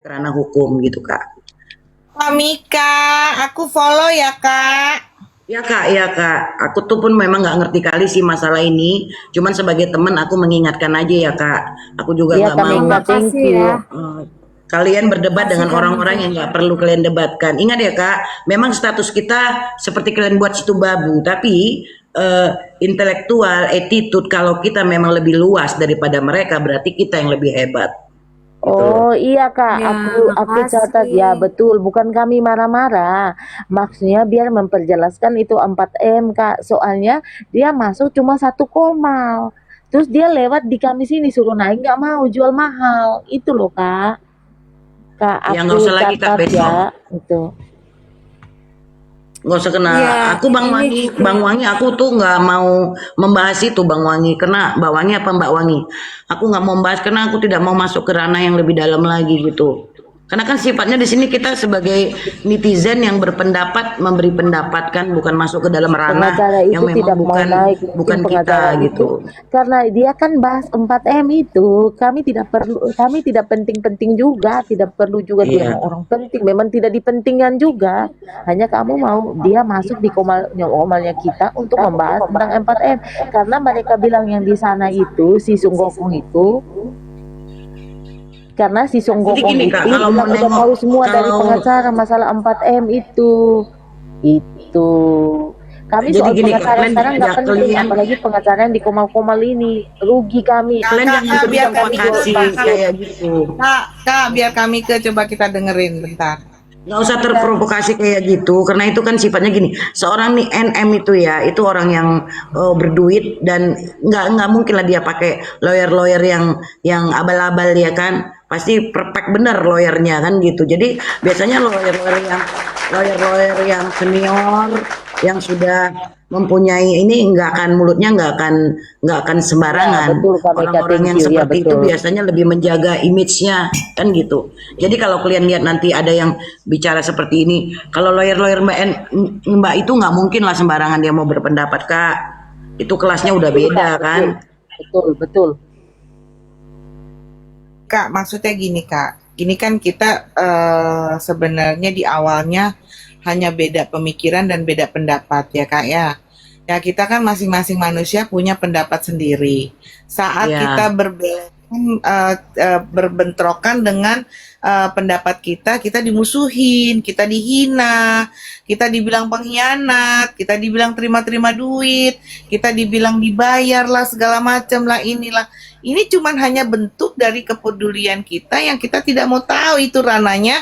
ranah hukum gitu Kak. Kak Mika, aku follow ya Kak. Ya Kak, aku tuh pun memang nggak ngerti kali sih masalah ini. Cuman sebagai teman aku mengingatkan aja ya Kak. Aku juga Iya nggak Kak mau Mega, thank Makasih you. ya. kalian berdebat Makasih dengan Kak orang-orang Mika. yang nggak perlu kalian debatkan. Ingat ya Kak, memang status kita seperti kalian buat situ babu, tapi eh, intelektual, attitude kalau kita memang lebih luas daripada mereka, berarti kita yang lebih hebat. Gitu loh. Oh iya Kak, Ya, aku catat ya, makasih. betul. Bukan kami marah-marah. Maksudnya biar memperjelaskan itu 4M Kak. Soalnya dia masuk cuma 1 koma. Terus dia lewat di kami sini suruh naik nggak mau jual mahal. Itu loh Kak. Kak Ya nggak aku usah lagi Kak catat besok. ya. Itu. Nggak usah kena. Ya, Aku Bang ini Wangi, juga. Bang Wangi, aku tuh nggak mau membahas itu Bang Wangi. Kena Mbak Wangi apa Mbak Wangi? Aku nggak mau membahas karena aku tidak mau masuk ke ranah yang lebih dalam lagi gitu. Karena kan sifatnya di sini kita sebagai netizen yang berpendapat, memberi pendapat kan, bukan masuk ke dalam ranah Pengacara yang itu memang tidak mau bukan naik, mungkin bukan pengacara kita itu gitu. karena dia kan bahas 4M itu, kami tidak penting-penting juga, tidak perlu juga dia Iya. mau orang penting, memang tidak dipentingkan juga. Hanya kamu mau dia masuk di komalnya kita untuk membahas tentang 4M karena mereka bilang yang di sana itu si Sunggokong itu karena si Song Jadi Gokong gini Kak, itu kalau mau bilang udah nengok, tahu semua dari kalau pengacara masalah 4M itu. Itu. Kami jadi soal gini Kak, pengacara kalian sekarang ya nggak penting, kalian apalagi pengacara yang di komal-komal ini. Rugi kami. Kak, kalian Kak, jangan Kak, biar ikut kami ke provokasi Kak, kayak gitu. Kak, biar kami ke coba kita dengerin bentar. Nggak usah terprovokasi kayak gitu karena itu kan sifatnya gini, seorang nih NM itu ya itu orang yang berduit dan nggak mungkin lah dia pakai lawyer yang abal-abal ya kan, pasti perfect bener lawyernya kan gitu. Jadi biasanya lawyer yang senior yang sudah mempunyai ini nggak akan mulutnya nggak akan Ya, sembarangan. betul Kak Mega, Orang-orang thank yang you. Ya, seperti itu betul. biasanya lebih menjaga image-nya kan gitu. Jadi kalau kalian lihat nanti ada yang bicara seperti ini, kalau lawyer-lawyer Mbak itu nggak mungkin lah sembarangan dia mau berpendapat Kak. Itu kelasnya udah Betul beda Kak, kan. betul. Betul, betul. Kak, maksudnya gini Kak. Ini kan kita sebenarnya di awalnya hanya beda pemikiran dan beda pendapat ya Kak ya. Ya kita kan masing-masing manusia punya pendapat sendiri. Saat kita Ya, berbentrokan dengan pendapat kita dimusuhin, kita dihina, kita dibilang pengkhianat, kita dibilang terima-terima duit, kita dibilang dibayar lah segala macam lah inilah. Ini cuman hanya bentuk dari kepedulian kita yang kita tidak mau tahu itu rananya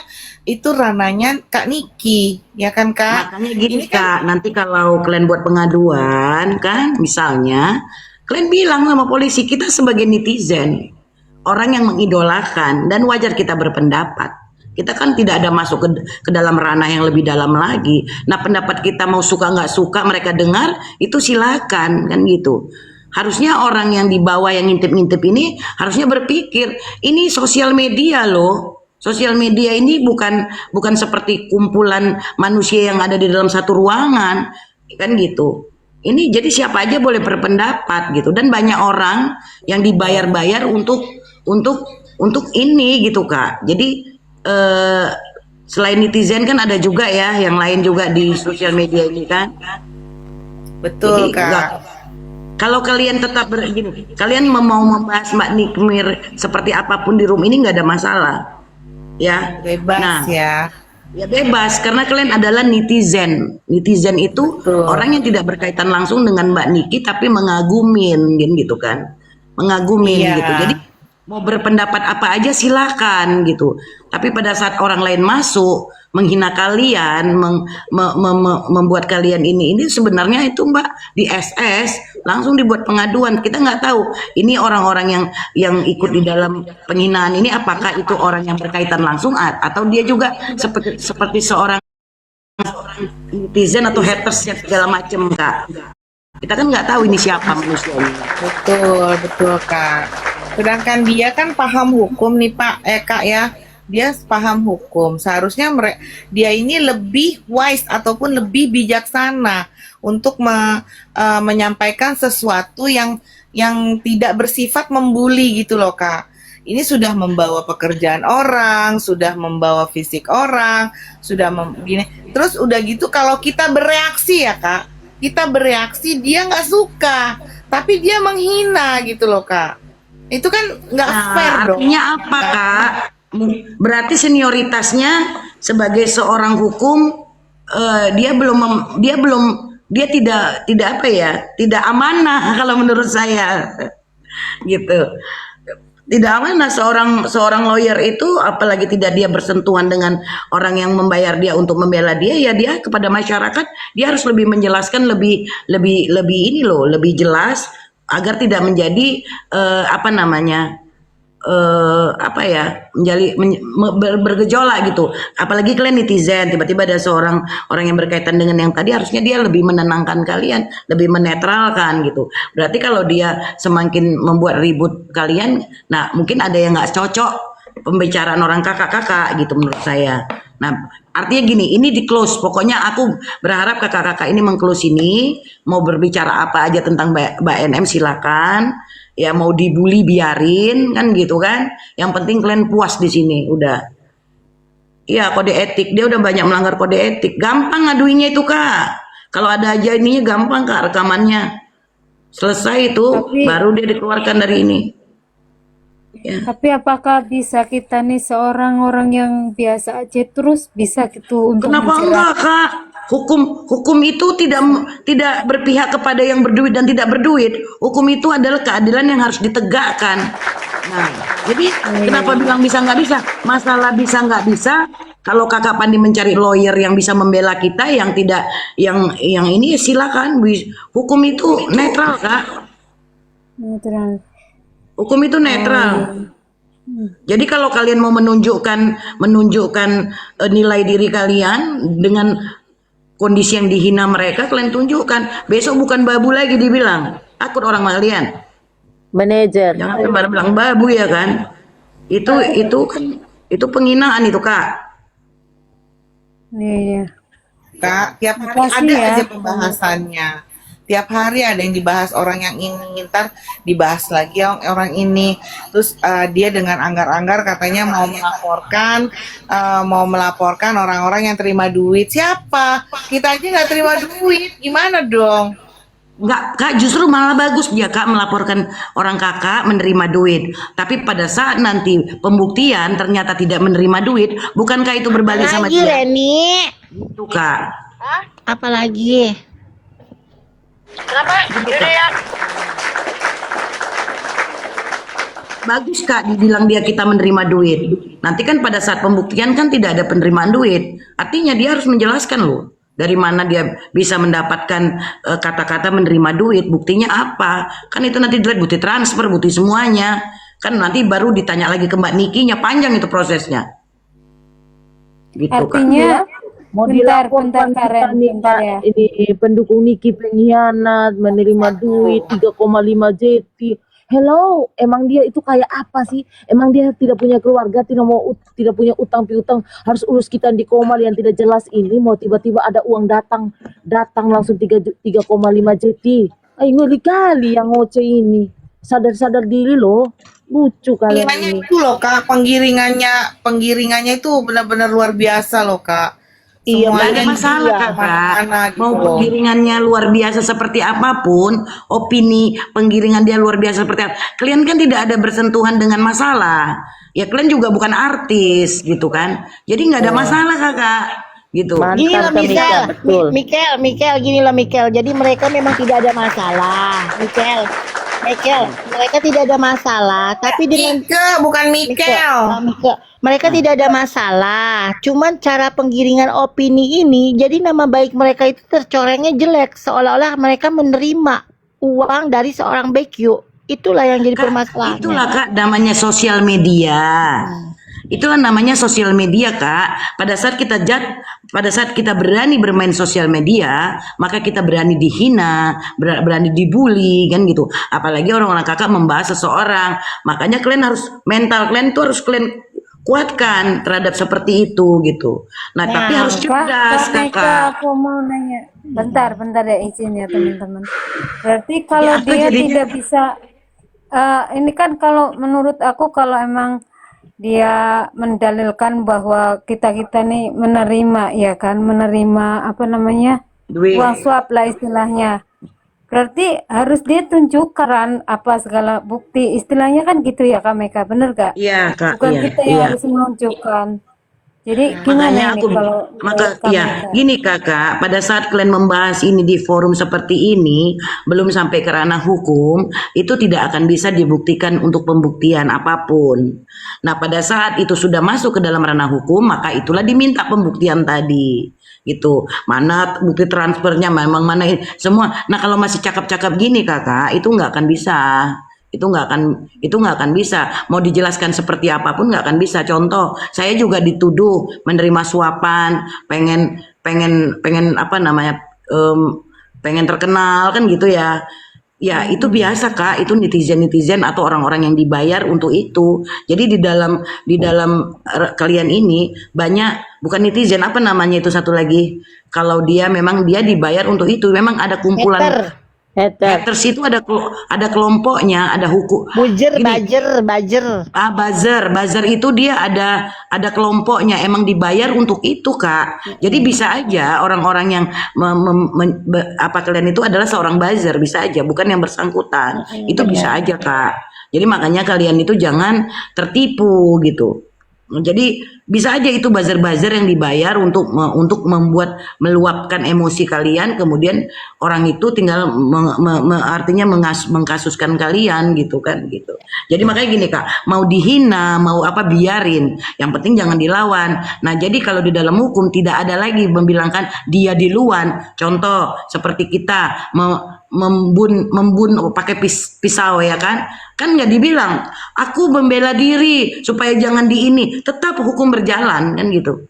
Kak Niki, ya kan Kak? makanya gini Ini kan Kak, nanti kalau kalian buat pengaduan kan, misalnya kalian bilang sama polisi kita sebagai netizen, orang yang mengidolakan dan wajar kita berpendapat. Kita kan tidak ada masuk ke dalam ranah yang lebih dalam lagi. Nah pendapat kita mau suka nggak suka mereka dengar itu silakan kan gitu. Harusnya orang yang di bawah yang ngintip-ngintip ini harusnya berpikir ini sosial media loh. Sosial media ini bukan seperti kumpulan manusia yang ada di dalam satu ruangan kan gitu. Ini jadi siapa aja boleh berpendapat gitu dan banyak orang yang dibayar-bayar untuk untuk ini gitu Kak. Jadi selain netizen kan ada juga ya yang lain juga di sosial media ini kan. Jadi betul nggak Kak. kalau kalian tetap begini, kalian mau membahas Mbak Nikmir seperti apapun di room ini nggak ada masalah, ya. Bebas Nah, ya. ya bebas karena kalian adalah netizen. Netizen itu Betul. orang yang tidak berkaitan langsung dengan Mbak Niki tapi mengagumin gitu kan. Mengagumin gitu. Iya. Jadi mau berpendapat apa aja silakan gitu. Tapi pada saat orang lain masuk menghina kalian, membuat kalian ini sebenarnya itu Mbak di SS langsung dibuat pengaduan. Kita nggak tahu ini orang-orang yang ikut di dalam penghinaan ini apakah itu orang yang berkaitan langsung atau dia juga seperti seorang netizen atau haters yang segala macam Kak. Kita kan nggak tahu ini siapa manusianya. Betul, betul Kak. Sedangkan dia kan paham hukum nih Pak, Kak ya. Dia paham hukum. Seharusnya dia ini lebih wise ataupun lebih bijaksana untuk menyampaikan sesuatu yang tidak bersifat membuli gitu loh Kak. Ini sudah membawa pekerjaan orang, sudah membawa fisik orang, sudah gini. Terus udah gitu kalau kita bereaksi ya Kak, kita bereaksi dia nggak suka, tapi dia menghina gitu loh Kak. Itu kan nggak fair Nah, dong. artinya apa, Kak? Berarti senioritasnya sebagai seorang hukum dia tidak apa ya, tidak amanah kalau menurut saya gitu. Tidak amanah seorang lawyer itu, apalagi tidak dia bersentuhan dengan orang yang membayar dia untuk membela dia, ya dia kepada masyarakat dia harus lebih menjelaskan, lebih lebih lebih ini loh, lebih jelas agar tidak menjadi apa namanya, apa ya, bergejolak gitu. Apalagi kalian netizen, tiba-tiba ada seorang orang yang berkaitan dengan yang tadi, harusnya dia lebih menenangkan kalian, lebih menetralkan gitu. Berarti kalau dia semakin membuat ribut kalian, nah mungkin ada yang nggak cocok pembicaraan orang kakak-kakak gitu menurut saya. Nah, artinya gini, ini di close. Pokoknya aku berharap kakak-kakak ini meng-close ini, mau berbicara apa aja tentang Mbak NM silakan. Ya mau dibully biarin kan gitu kan. Yang penting kalian puas di sini udah. Iya, kode etik, dia udah banyak melanggar kode etik. Gampang ngaduinnya itu Kak. Kalau ada aja ininya gampang Kak rekamannya. Selesai itu Tapi baru dia dikeluarkan dari ini. Ya. tapi apakah bisa kita nih seorang orang yang biasa aja terus bisa gitu untuk Kenapa menjerat? enggak Kak? Hukum itu tidak berpihak kepada yang berduit dan tidak berduit. Hukum itu adalah keadilan yang harus ditegakkan. Nah, jadi kenapa bilang bisa nggak bisa? Masalah bisa nggak bisa. Kalau Kakak Pandi mencari lawyer yang bisa membela kita, yang tidak, yang ini ya silakan. Hukum itu netral Kak. Netral. Hukum itu netral. Jadi kalau kalian mau menunjukkan nilai diri kalian dengan kondisi yang dihina mereka, kalian tunjukkan. Besok bukan babu lagi dibilang. Takut orang kalian. Manajer. Jangan sembarang bilang babu ya kan. Itu kan itu penghinaan itu Kak. Iya. Kak, tiap hari Makasih ada ya. aja pembahasannya. Tiap hari ada yang dibahas orang yang ini, ntar dibahas lagi orang ini. Terus dia dengan anggar-anggar katanya mau melaporkan orang-orang yang terima duit. Siapa? Kita aja nggak terima duit. Gimana dong? Enggak, Kak, justru malah bagus dia Kak melaporkan orang Kakak menerima duit. Tapi pada saat nanti pembuktian ternyata tidak menerima duit, bukankah itu berbalik sama Apalagi dia? Reni? Itu Kak. Apalagi? Bagus Kak dibilang dia kita menerima duit. Nanti kan pada saat pembuktian kan tidak ada penerimaan duit. Artinya dia harus menjelaskan loh. Dari mana dia bisa mendapatkan kata-kata menerima duit. Buktinya apa. Kan itu nanti dilihat bukti transfer, bukti semuanya. Kan nanti baru ditanya lagi ke Mbak Nikinya. Panjang itu prosesnya. Gitu Kak. Artinya Mau bentar dilaporkan Karen, kita nih bentar Kak, ya. ini pendukung Niki pengkhianat, menerima duit 3,5 JT. Hello, emang dia itu kayak apa sih? Emang dia tidak punya keluarga, tidak punya utang piutang, harus urus kita di Komal yang tidak jelas ini. Mau tiba-tiba ada uang datang langsung 3,5 JT. Ay, ngeri kali yang ngoceh ini. Sadar-sadar diri loh. Lucu kalian Penggiringannya ini. itu loh Kak, penggiringannya itu benar-benar luar biasa loh Kak. Iya, Nggak ada Semuanya masalah iya. Kakak. kemana-mana gitu Mau loh. penggiringannya luar biasa seperti apapun, opini penggiringan dia luar biasa seperti apa, kalian kan tidak ada bersentuhan dengan masalah. Ya kalian juga bukan artis gitu kan. Jadi nggak ada masalah Kakak. Gitu. Gini Mantan loh pemikat, Mikel, betul. Mikel, gini loh Mikel. Jadi mereka memang tidak ada masalah, Mikel, mereka tidak ada masalah. Tapi dengan Mika, bukan Mikel. mereka tidak ada masalah. Cuman cara penggiringan opini ini, jadi nama baik mereka itu tercorengnya jelek, seolah-olah mereka menerima uang dari seorang BQ. Itulah yang jadi Kak, permasalahannya. itulah Kak namanya sosial media. Itulah namanya sosial media Kak. Pada saat kita berani bermain sosial media, maka kita berani dihina, berani dibully kan gitu. Apalagi orang-orang Kakak membahas seseorang. Makanya kalian harus mental kalian itu harus kalian kuatkan terhadap seperti itu gitu. Nah, tapi harus cerdas Kak Mika, Kakak. aku mau nanya. Bentar ya izin ya teman-teman. Berarti kalau Ya, aku dia jadinya- tidak bisa Ini kan kalau menurut aku kalau emang dia mendalilkan bahwa kita-kita nih menerima ya kan, menerima apa namanya uang Duit. suap lah istilahnya. Berarti harus dia tunjukkan apa segala bukti istilahnya kan gitu ya Kak Meka, bener gak? Iya, Kak, Bukan iya, kita yang iya. harus menunjukkan. Jadi gimana Makanya ini aku kalau menurut Kak ya Meka? gini Kakak, pada saat kalian membahas ini di forum seperti ini, belum sampai ke ranah hukum, itu tidak akan bisa dibuktikan untuk pembuktian apapun. Nah, pada saat itu sudah masuk ke dalam ranah hukum, maka itulah diminta pembuktian tadi. Gitu. Mana bukti transfernya, memang mana ini, semua. Nah, kalau masih cakap-cakap gini Kakak, itu nggak akan bisa. Itu nggak akan bisa, mau dijelaskan seperti apapun nggak akan bisa. Contoh, saya juga dituduh menerima suapan, pengen pengen pengen apa namanya, pengen terkenal kan gitu ya. Ya itu biasa Kak, itu netizen-netizen atau orang-orang yang dibayar untuk itu. Jadi di dalam kalian ini banyak, bukan netizen, apa namanya itu satu lagi, kalau dia memang dia dibayar untuk itu, memang ada kumpulan Hater, hater, haters itu, ada kelompoknya, ada hukum. buzzer, Gini, buzzer. buzzer itu dia ada kelompoknya, emang dibayar untuk itu Kak. Jadi bisa aja orang-orang yang apa kalian itu adalah seorang buzzer, bisa aja, bukan yang bersangkutan. Itu bisa aja Kak. Jadi makanya kalian itu jangan tertipu gitu. Jadi bisa aja itu buzzer-buzzer yang dibayar untuk membuat meluapkan emosi kalian, kemudian orang itu tinggal artinya mengkasuskan kalian gitu kan gitu. Jadi makanya gini Kak, mau dihina, mau apa biarin, yang penting jangan dilawan. Nah, jadi kalau di dalam hukum tidak ada lagi membilangkan dia diluan. Contoh seperti kita membun pakai pisau ya kan nggak dibilang aku membela diri supaya jangan di ini, tetap hukum berjalan kan gitu.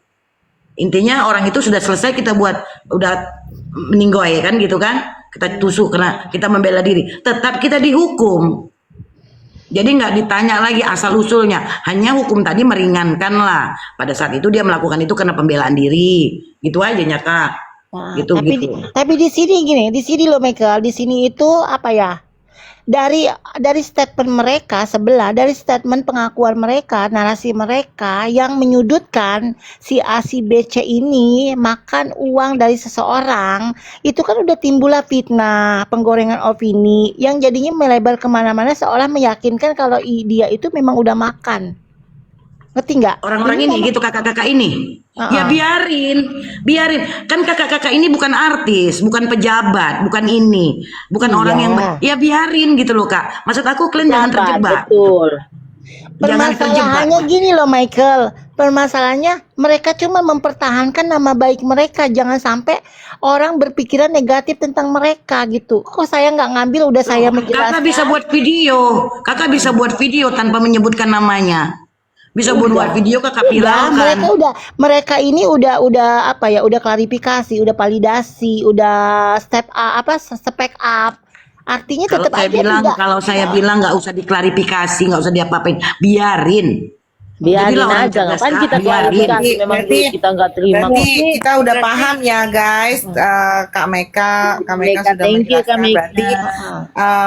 Intinya orang itu sudah selesai, kita udah meninggoy kan gitu kan, kita tusuk karena kita membela diri, tetap kita dihukum. Jadi nggak ditanya lagi asal usulnya, hanya hukum tadi meringankan lah. Pada saat itu dia melakukan itu karena pembelaan diri, gitu aja ya Kak. Nah, Gitu tapi gitu. tapi di sini gini, di sini loh Michael, di sini itu apa ya? Dari statement mereka sebelah, dari statement pengakuan mereka, narasi mereka yang menyudutkan si A si B C ini makan uang dari seseorang, itu kan udah timbullah fitnah, penggorengan opini yang jadinya melebar kemana-mana seolah meyakinkan kalau dia itu memang udah makan. Ngerti nggak? Orang-orang ini gitu, kakak-kakak ini. Ya Heeh. biarin. Kan kakak-kakak ini bukan artis, bukan pejabat, bukan ini, bukan orang yang Iya. ya biarin gitu loh Kak. Maksud aku kalian jangan Pejabat, terjebak. betul. Jangan terjebak. Permasalahannya gini loh Michael, permasalahannya mereka cuma mempertahankan nama baik mereka, jangan sampai orang berpikiran negatif tentang mereka gitu. Kok saya nggak ngambil, udah saya Kakak bisa menjelaskan. buat video. Kakak bisa buat video tanpa menyebutkan namanya. Bisa buat Udah, video kakak udah mereka viralkan. mereka ini udah apa ya, udah klarifikasi, udah validasi, udah spek up. Artinya Kalau tetap saya aja bilang, tidak. kalau saya bilang nggak usah diklarifikasi, nggak usah diapa-apain, biarin. Biarin Jadilah orang aja, cerdas ngapain Kak, kita biarin. klarifikasi, memang Berarti duit kita nggak terima kok. berarti kita udah paham ya guys, Kak Meka Meka, sudah thank you Kak menjelaskan. Meka. Berarti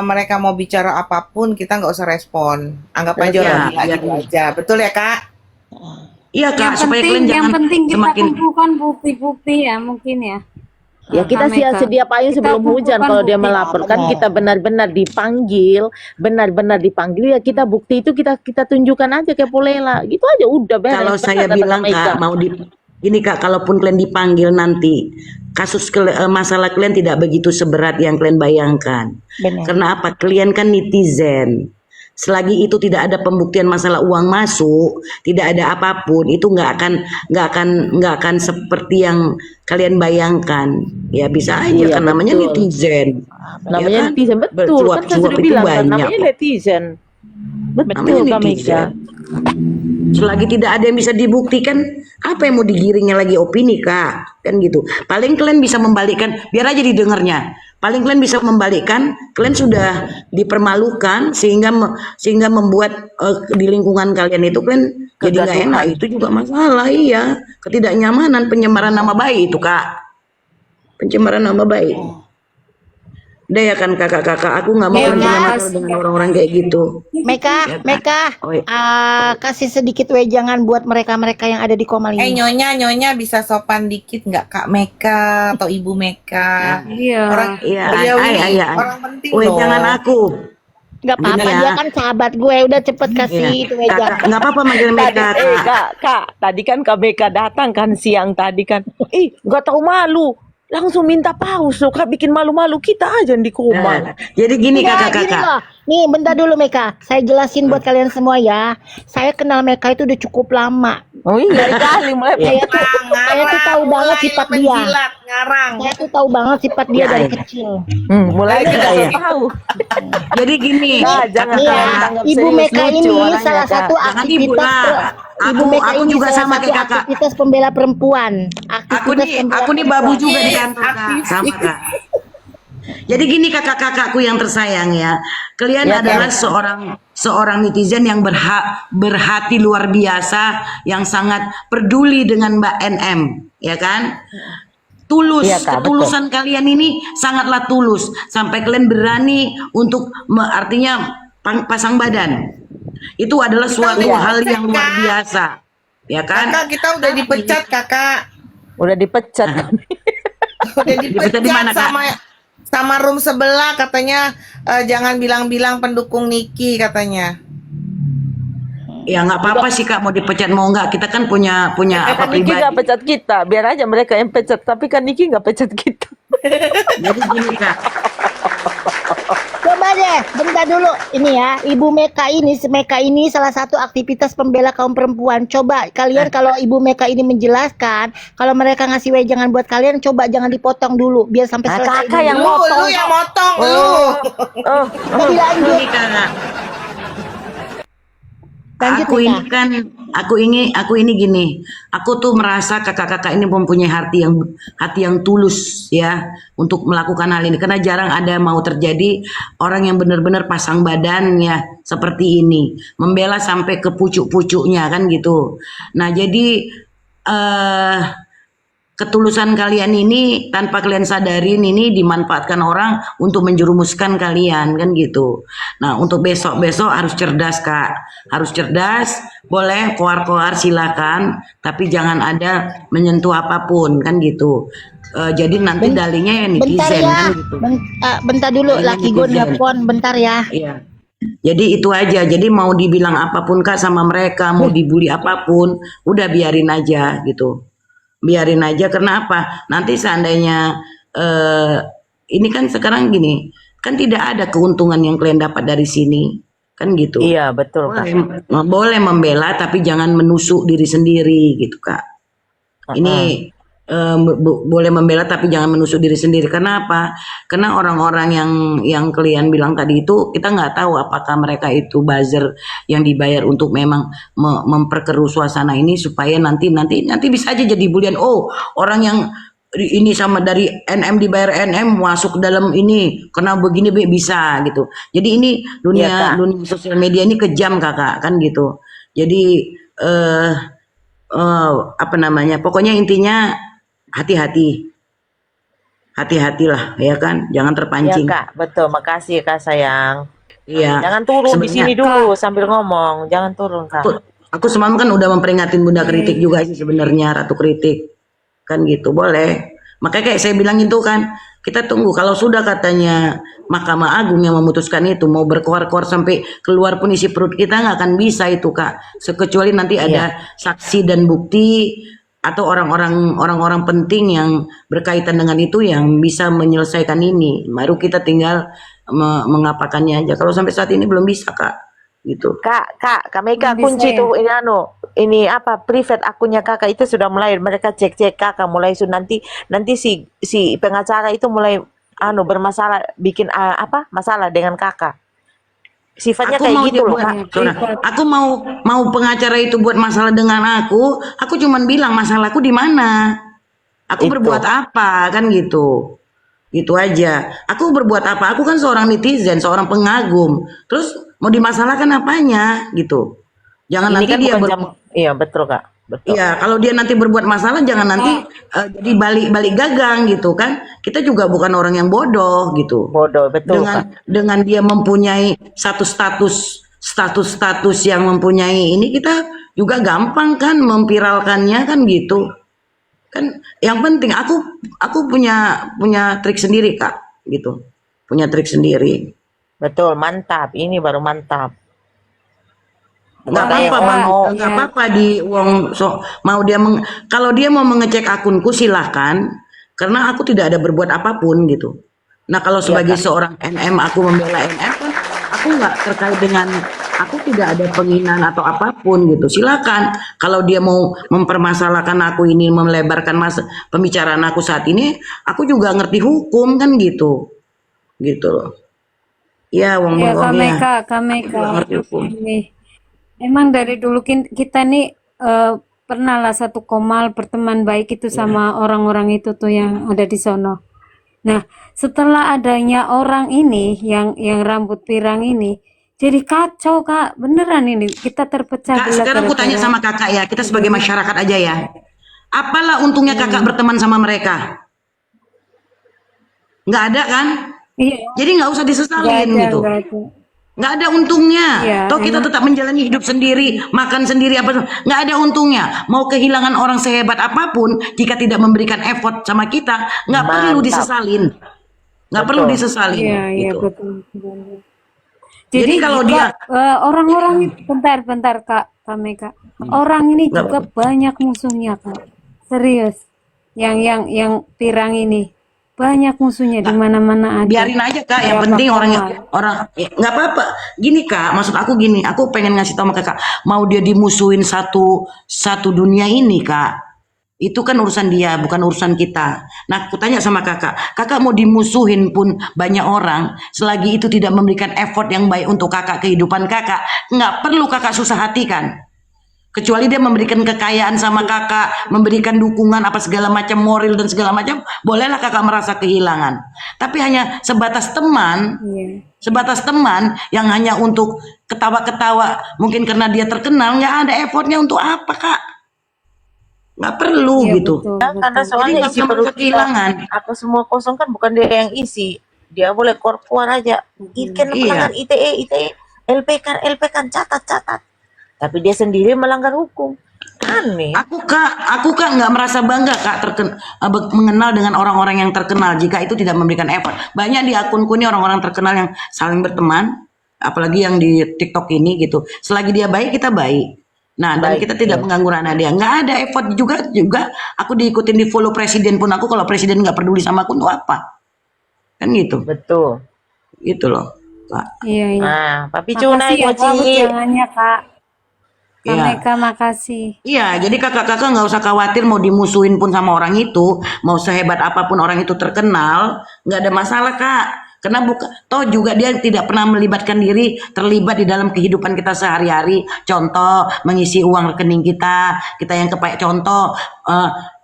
mereka mau bicara apapun kita nggak usah respon, anggap aja Ya, orang gila ya. gitu aja, betul ya Kak? Iya Kak, supaya kalian Yang jangan penting kita semakin kumpulkan bukti-bukti ya mungkin ya. Ya kita Kak Meka. sedia payung Kita sebelum hujan. kumpulkan Kalau dia bukti. melaporkan, Benar. kita benar-benar dipanggil ya, kita bukti itu kita tunjukkan aja ke Polela. Gitu aja udah beres. kalau Benar saya kata bilang Meka. Kak, ini Kak, kalaupun kalian dipanggil nanti, masalah kalian tidak begitu seberat yang kalian bayangkan. Benar. Karena apa? Kalian kan netizen. Selagi itu tidak ada pembuktian masalah uang masuk, tidak ada apapun, itu nggak akan seperti yang kalian bayangkan. Ya bisa aja Iya, kan namanya betul. netizen. Namanya Ya kan? netizen, betul. Kan saya Bersuap-suap sudah itu bilang kan, banyak. namanya netizen. Betul Namanya Kak Meka. netizen. Selagi tidak ada yang bisa dibuktikan, apa yang mau digiringnya lagi opini Kak? Kan gitu. Paling kalian bisa membalikkan, biar aja didengarnya. Paling kalian bisa membalikkan, kalian sudah dipermalukan sehingga membuat di lingkungan kalian itu kalian jadi nggak enak. Itu juga masalah, iya. Ketidaknyamanan, pencemaran nama baik itu Kak. Pencemaran nama baik. Udah ya kan kakak-kakak, aku nggak mau Meka, kenal dengan orang-orang kayak gitu. Meka, Ya kan? Meka, Oh, iya. kasih sedikit wejangan buat mereka-mereka yang ada di Komal ini. Nyonya bisa sopan dikit nggak Kak Meka atau Ibu Meka? Iya. Orang Iya, beliau ini ay. orang penting Weh, loh. jangan aku. Gak apa-apa, Gini ya. dia kan sahabat gue. Udah cepet kasih Iya. itu wejangan. Kakak, nggak apa-apa manggil Tadi, Meka, Kak. Kak, tadi kan Kak Beka datang kan siang tadi kan. Nggak tahu malu. Langsung minta paus loh, Kak, bikin malu-malu kita aja di Komal. Nah, jadi gini Enggak, gini kakak-kakak. loh. Nih, bentar dulu Meka. Saya jelasin buat kalian semua ya. Saya kenal Meka itu udah cukup lama. Oh iya, kali mulai. Saya tuh tahu banget sifat dia. Menjilat, ngarang. Saya tuh tahu banget sifat dia Ya, dari ya. kecil. Mulai Lagi kita ya. tahu. Jadi gini, Nah, jangan Nih ya, tanggap Ibu serius, Meka lucu ini orangnya, salah Kak. satu Jangan Ibu aktivitas lah. Ibu Aku- Meka aku ini juga salah sama satu kayak kakak. aktivitas pembela perempuan. aku nih babu juga di kantor kak, sama kak. Jadi gini kakak-kakakku yang tersayang ya, kalian Ya, adalah Kak. seorang netizen yang berhati luar biasa, yang sangat peduli dengan Mbak NM, ya kan? Tulus, Iya, Kak, ketulusan kalian ini sangatlah tulus, sampai kalian berani untuk artinya pasang badan. Itu adalah suatu udah hal dipecat, yang luar Kak. biasa, ya kan? Kakak kita udah dipecat Kakak. Udah dipecat. Udah Dipecat di mana, Kak? sama room sebelah katanya jangan bilang-bilang pendukung Niki katanya. Ya nggak apa-apa sih kak, mau dipecat mau nggak, kita kan punya apa Kan Niki nggak pribadi. pecat kita, biar aja mereka yang pecat. Tapi kan Niki nggak pecat kita. Jadi gini kak, Coba deh, bentar dulu. Ini ya, Ibu Meka ini, si Meka ini salah satu aktivitas pembela kaum perempuan. Coba kalian kalau Ibu Meka ini menjelaskan, kalau mereka ngasih wejangan buat kalian, coba jangan dipotong dulu, biar sampai Ah, selesai kakak dulu. yang Lu motong. yang motong lu. Oh, Tadi lanjut, gini kak, lanjut aku Meka. ini kan, aku ini gini, aku tuh merasa kakak-kakak ini mempunyai hati yang tulus ya untuk melakukan hal ini, karena jarang ada mau terjadi orang yang benar-benar pasang badan ya seperti ini, membela sampai ke pucuk-pucuknya kan gitu. Nah jadi ketulusan kalian ini tanpa kalian sadarin ini dimanfaatkan orang untuk menjerumuskan kalian kan gitu. Nah untuk besok-besok harus cerdas kak, harus cerdas, boleh koar-koar silakan, tapi jangan ada menyentuh apapun kan gitu. Jadi nanti Ben- dalinya ya Bentar netizen ya, kan gitu. bentar dulu, Dalinya laki gue netizen. nelpon, bentar ya. Iya. Jadi itu aja. Jadi mau dibilang apapun kak sama mereka, mau dibully apapun, udah biarin aja gitu. Biarin aja, karena apa? Nanti seandainya ini kan sekarang gini, kan tidak ada keuntungan yang kalian dapat dari sini, kan gitu. iya betul Kak. Boleh membela tapi jangan menusuk diri sendiri gitu kak. Ini boleh membela tapi jangan menusuk diri sendiri. Karena apa? Karena orang-orang yang kalian bilang tadi itu kita nggak tahu apakah mereka itu buzzer yang dibayar untuk memang memperkeruh suasana ini supaya nanti bisa aja jadi bulian. Oh, orang yang ini sama dari NM dibayar NM masuk ke dalam ini kena begini bisa gitu. Jadi ini Iya, Kak. dunia sosial media ini kejam kakak kan gitu. Jadi apa namanya? Pokoknya intinya hati-hatilah ya kan, jangan Iya terpancing. Kak, betul. Makasih Kak sayang. Iya. Jangan turun di Sebenarnya sini dulu sambil ngomong. Jangan turun Kak. aku semalam kan udah memperingatin Bunda Kritik juga sih sebenarnya, Ratu Kritik kan gitu, boleh. Makanya kayak saya bilang itu kan, kita tunggu kalau sudah katanya Mahkamah Agung yang memutuskan itu mau berkoar-koar sampai keluar pun isi perut kita nggak akan bisa itu kak, kecuali nanti ada saksi dan bukti atau orang-orang penting yang berkaitan dengan itu yang bisa menyelesaikan ini, baru kita tinggal mengapakannya aja. Kalau sampai saat ini belum bisa kak, gitu. Kak Mega Belum kunci bisa ya? tuh ini apa private akunnya kakak itu sudah mulai mereka cek kakak mulai nanti si pengacara itu mulai bermasalah bikin masalah dengan kakak. Sifatnya Aku kayak mau gitu loh buat, Kak. Saudara, aku mau pengacara itu buat masalah dengan aku cuman bilang masalahku di mana, aku Itu. berbuat apa kan gitu, gitu aja. Aku berbuat apa? Aku kan seorang netizen, seorang pengagum. Terus mau dimasalahkan apanya gitu? Jangan Ini nanti kan dia bukan jam, iya betul Kak. betul. Iya, kalau dia nanti berbuat masalah jangan nanti jadi balik gagang gitu kan. Kita juga bukan orang yang bodoh gitu. Bodoh, betul Kak. Dengan dia mempunyai satu status yang mempunyai ini, kita juga gampang kan memviralkannya kan gitu. Kan yang penting aku punya trik sendiri Kak gitu. Punya trik sendiri. Betul, mantap. Ini baru mantap. Nggak Bukan yang apa-apa, orang Bang. mau Nggak apa-apa di uang mau dia kalau dia mau mengecek akunku silahkan, karena aku tidak ada berbuat apapun gitu. Nah kalau iya sebagai Kak. seorang NM aku membela NM kan aku nggak terkait dengan aku tidak ada penghinaan atau apapun gitu. Silakan kalau dia mau mempermasalahkan aku ini melebarkan pembicaraan aku saat ini, aku juga ngerti hukum kan gitu, gitu loh. Ya, wong Ya wong ya, Kak aku juga Meka, ngerti hukum. ini emang dari dulu kita nih pernah lah satu komal berteman baik itu sama orang-orang itu tuh yang ada di sono. Nah, setelah adanya orang ini yang rambut pirang ini, jadi kacau Kak, beneran ini kita terpecah Kak, belah sekarang aku tanya gara-gara sama kakak ya, kita sebagai masyarakat aja ya. Apalah untungnya kakak berteman sama mereka? Nggak ada kan? iya, Jadi nggak usah disesalin gitu. nggak ada. Nggak ada untungnya. Iya, Toh kita tetap menjalani hidup sendiri, makan sendiri apa. Nggak ada untungnya. Mau kehilangan orang sehebat apapun, jika tidak memberikan effort sama kita, nggak perlu Mantap. disesalin. Nggak perlu Betul. disesalin Iya, gitu. betul. Jadi kalau dia orang-orang bentar Kak Meka. Orang ini nggak juga banyak musuhnya Kak. Serius. Yang pirang ini banyak musuhnya di mana-mana ada. biarin aja Kak, yang Berapa penting komal. orang nggak apa-apa. Gini Kak, maksud aku gini, aku pengen ngasih tahu sama Kakak, mau dia dimusuhin satu dunia ini Kak, itu kan urusan dia, bukan urusan kita. Nah, aku tanya sama kakak mau dimusuhin pun banyak orang, selagi itu tidak memberikan effort yang baik untuk kakak, kehidupan kakak, nggak perlu kakak susah hati kan. Kecuali dia memberikan kekayaan sama kakak, memberikan dukungan apa segala macam moral dan segala macam, bolehlah kakak merasa kehilangan. Tapi hanya sebatas teman, yang hanya untuk ketawa-ketawa, mungkin karena dia terkenal, nggak ada effortnya untuk apa kak? Nggak perlu Iya, gitu. betul, Ya, karena betul. soalnya Jadi isi nggak perut usah kita kehilangan. apa semua kosong kan bukan dia yang isi. Dia boleh keluar aja. Ikan Iya. melanggar ITE, LPK, catat. Tapi dia sendiri melanggar hukum. Aneh. Aku kak nggak merasa bangga kak mengenal dengan orang-orang yang terkenal jika itu tidak memberikan effort. Banyak di akunku ini orang-orang terkenal yang saling berteman, apalagi yang di TikTok ini gitu. Selagi dia baik kita baik. Nah dan Baik, kita tidak iya. mengganggu ranah dia. Nggak ada effort juga aku diikutin di follow presiden pun aku kalau presiden nggak peduli sama aku untuk apa? Kan gitu, Betul. gitu loh kak. Iya, iya. Nah, Papi Makasih Cunai ya Kak Moci. ujangannya Kak. Kak Iya. Meka makasih. Iya, jadi kakak-kakak nggak usah khawatir mau dimusuhin pun sama orang itu, mau sehebat apapun orang itu terkenal, nggak ada masalah kak. Karena toh juga dia tidak pernah terlibat di dalam kehidupan kita sehari-hari. Contoh, mengisi uang rekening kita yang kepakai contoh.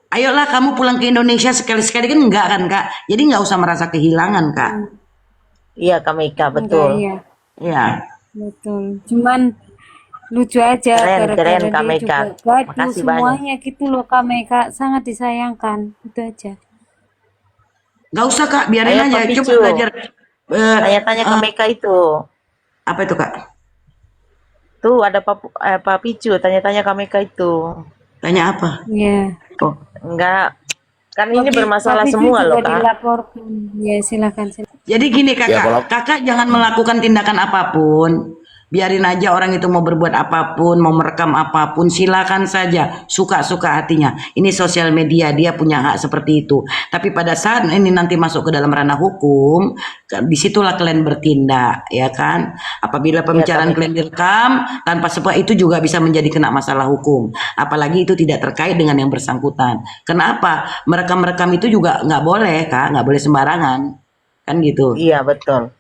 Ayolah kamu pulang ke Indonesia sekali-sekali kan enggak kan kak? Jadi nggak usah merasa kehilangan kak. Iya, Kak Meka, Enggak, betul. iya, Iya. betul. Cuman lucu aja Keren, gara-gara Kak dia Meka. juga gaduh Makasih semuanya gitu loh Kak Meka. Sangat disayangkan. Itu aja. Nggak usah kak, biarin Ayo, aja. Pak Coba Picu. belajar. Tanya-tanya ke Meka itu. Apa itu kak? Tuh ada Pak Picu, tanya-tanya ke Meka itu. Tanya apa? Iya. Oh. Enggak. Kan ini Tapi bermasalah itu semua juga loh, Kak. dilaporkan. Ya, silakan. Jadi gini kakak, Ya, kalau- kakak jangan melakukan tindakan apapun. Biarin aja orang itu mau berbuat apapun, mau merekam apapun, silakan saja, suka-suka hatinya. Ini sosial media, dia punya hak seperti itu. Tapi pada saat ini nanti masuk ke dalam ranah hukum, disitulah kalian bertindak, ya kan? Apabila pembicaraan kalian direkam, tanpa sebab itu juga bisa menjadi kena masalah hukum. Apalagi itu tidak terkait dengan yang bersangkutan. Kenapa? Merekam-merekam itu juga nggak boleh, Kak, nggak boleh sembarangan. Kan gitu. Iya, betul.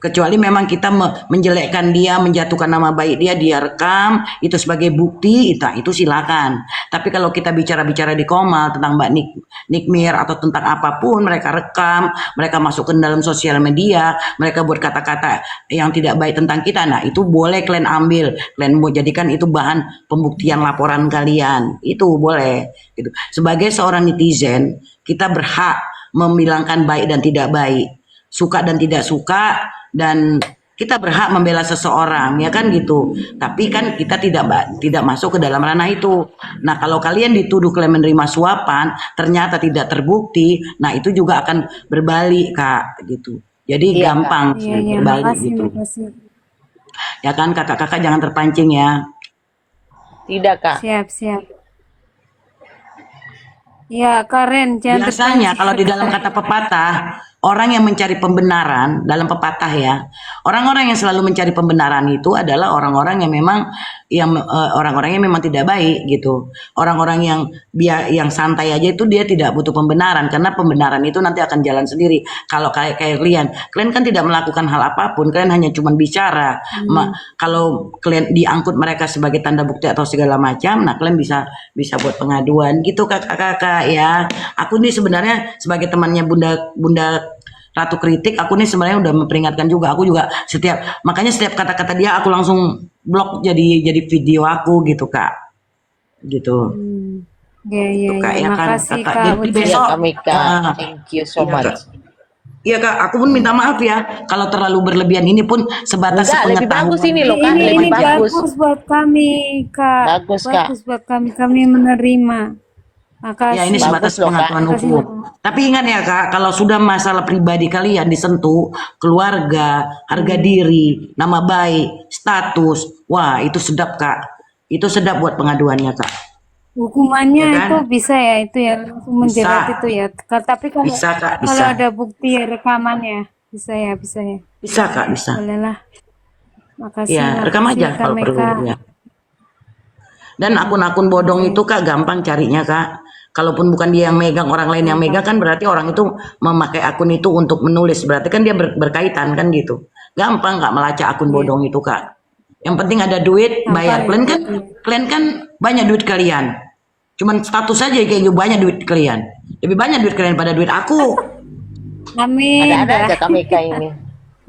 Kecuali memang kita menjelekkan dia, menjatuhkan nama baik dia rekam, itu sebagai bukti, itu silakan. Tapi kalau kita bicara-bicara di Komal tentang Mbak Nikmir atau tentang apapun, mereka rekam, mereka masukkan dalam sosial media, mereka buat kata-kata yang tidak baik tentang kita, nah itu boleh kalian ambil, kalian mau jadikan itu bahan pembuktian laporan kalian, itu boleh. Gitu. Sebagai seorang netizen, kita berhak membilangkan baik dan tidak baik, suka dan tidak suka, dan kita berhak membela seseorang, ya kan gitu. Tapi kan kita tidak masuk ke dalam ranah itu. Nah, kalau kalian dituduh kalian menerima suapan, ternyata tidak terbukti, nah itu juga akan berbalik, Kak, gitu. Jadi Iya, Kak. gampang Iya, iya, berbalik makasih, gitu. makasih. Ya kan, kakak-kakak jangan terpancing ya. Tidak, Kak. Siap, siap. Ya, Karen, jangan Biasanya terpancing. kalau di dalam kata pepatah, orang yang mencari pembenaran dalam pepatah ya, orang-orang yang selalu mencari pembenaran itu adalah orang-orang yang memang orang-orang yang memang tidak baik gitu. Orang-orang yang santai aja itu dia tidak butuh pembenaran, karena pembenaran itu nanti akan jalan sendiri. Kalau kayak kalian kan tidak melakukan hal apapun, kalian hanya cuma bicara. Kalau kalian diangkut mereka sebagai tanda bukti atau segala macam, nah kalian bisa buat pengaduan gitu, kakak-kakak ya. Aku nih sebenarnya sebagai temannya Bunda Ratu Kritik, aku nih sebenarnya udah memperingatkan juga. Aku juga makanya setiap kata-kata dia aku langsung blok jadi video aku gitu, Kak. Gitu. Ya, ya, Tuh, Kak, ya. ya kan, Makasih, Kakak. Kak Jadi Uci. Iya, besok, Kak Mika. ah, Thank you so iya, much. Kak. Iya, Kak, aku pun minta maaf ya kalau terlalu berlebihan, ini pun sebatas Enggak, lebih bagus sepengetahuan. ini loh, Kak. Ini Lebih bagus. bagus buat kami, Kak. Bagus, Kak. Bagus buat kami. Kami menerima. Ya, ini Makasih. sebatas Bagus loh, Kak. pengetahuan Makasih, hukum. Tapi ingat ya, Kak, kalau sudah masalah pribadi kalian disentuh, keluarga, harga diri, nama baik, status, wah itu sedap, Kak. Itu sedap buat pengaduannya, Kak. Hukumannya Ya kan? itu bisa ya, itu ya langsung menjerat Bisa. itu ya. Tapi kalau Bisa, Kak, kalau bisa. ada bukti rekamannya, bisa ya, bisa ya. Bisa, Kak, bisa. Bolehlah. Makasih, Ya, rekam makasih aja Kak kalau perlu. Meka. Ya. Dan akun-akun bodong itu, Kak, gampang carinya, Kak. Kalaupun bukan dia yang megang, orang lain yang megang, kan berarti orang itu memakai akun itu untuk menulis. Berarti kan dia berkaitan kan gitu. Gampang, Kak, melacak akun bodong itu, Kak. Yang penting ada duit, bayar. Gampang ya. Kalian kan banyak duit kalian. Cuman status aja kayaknya banyak duit kalian. Lebih banyak duit kalian pada duit aku. Amin. Ada-ada aja Kak Mika ini.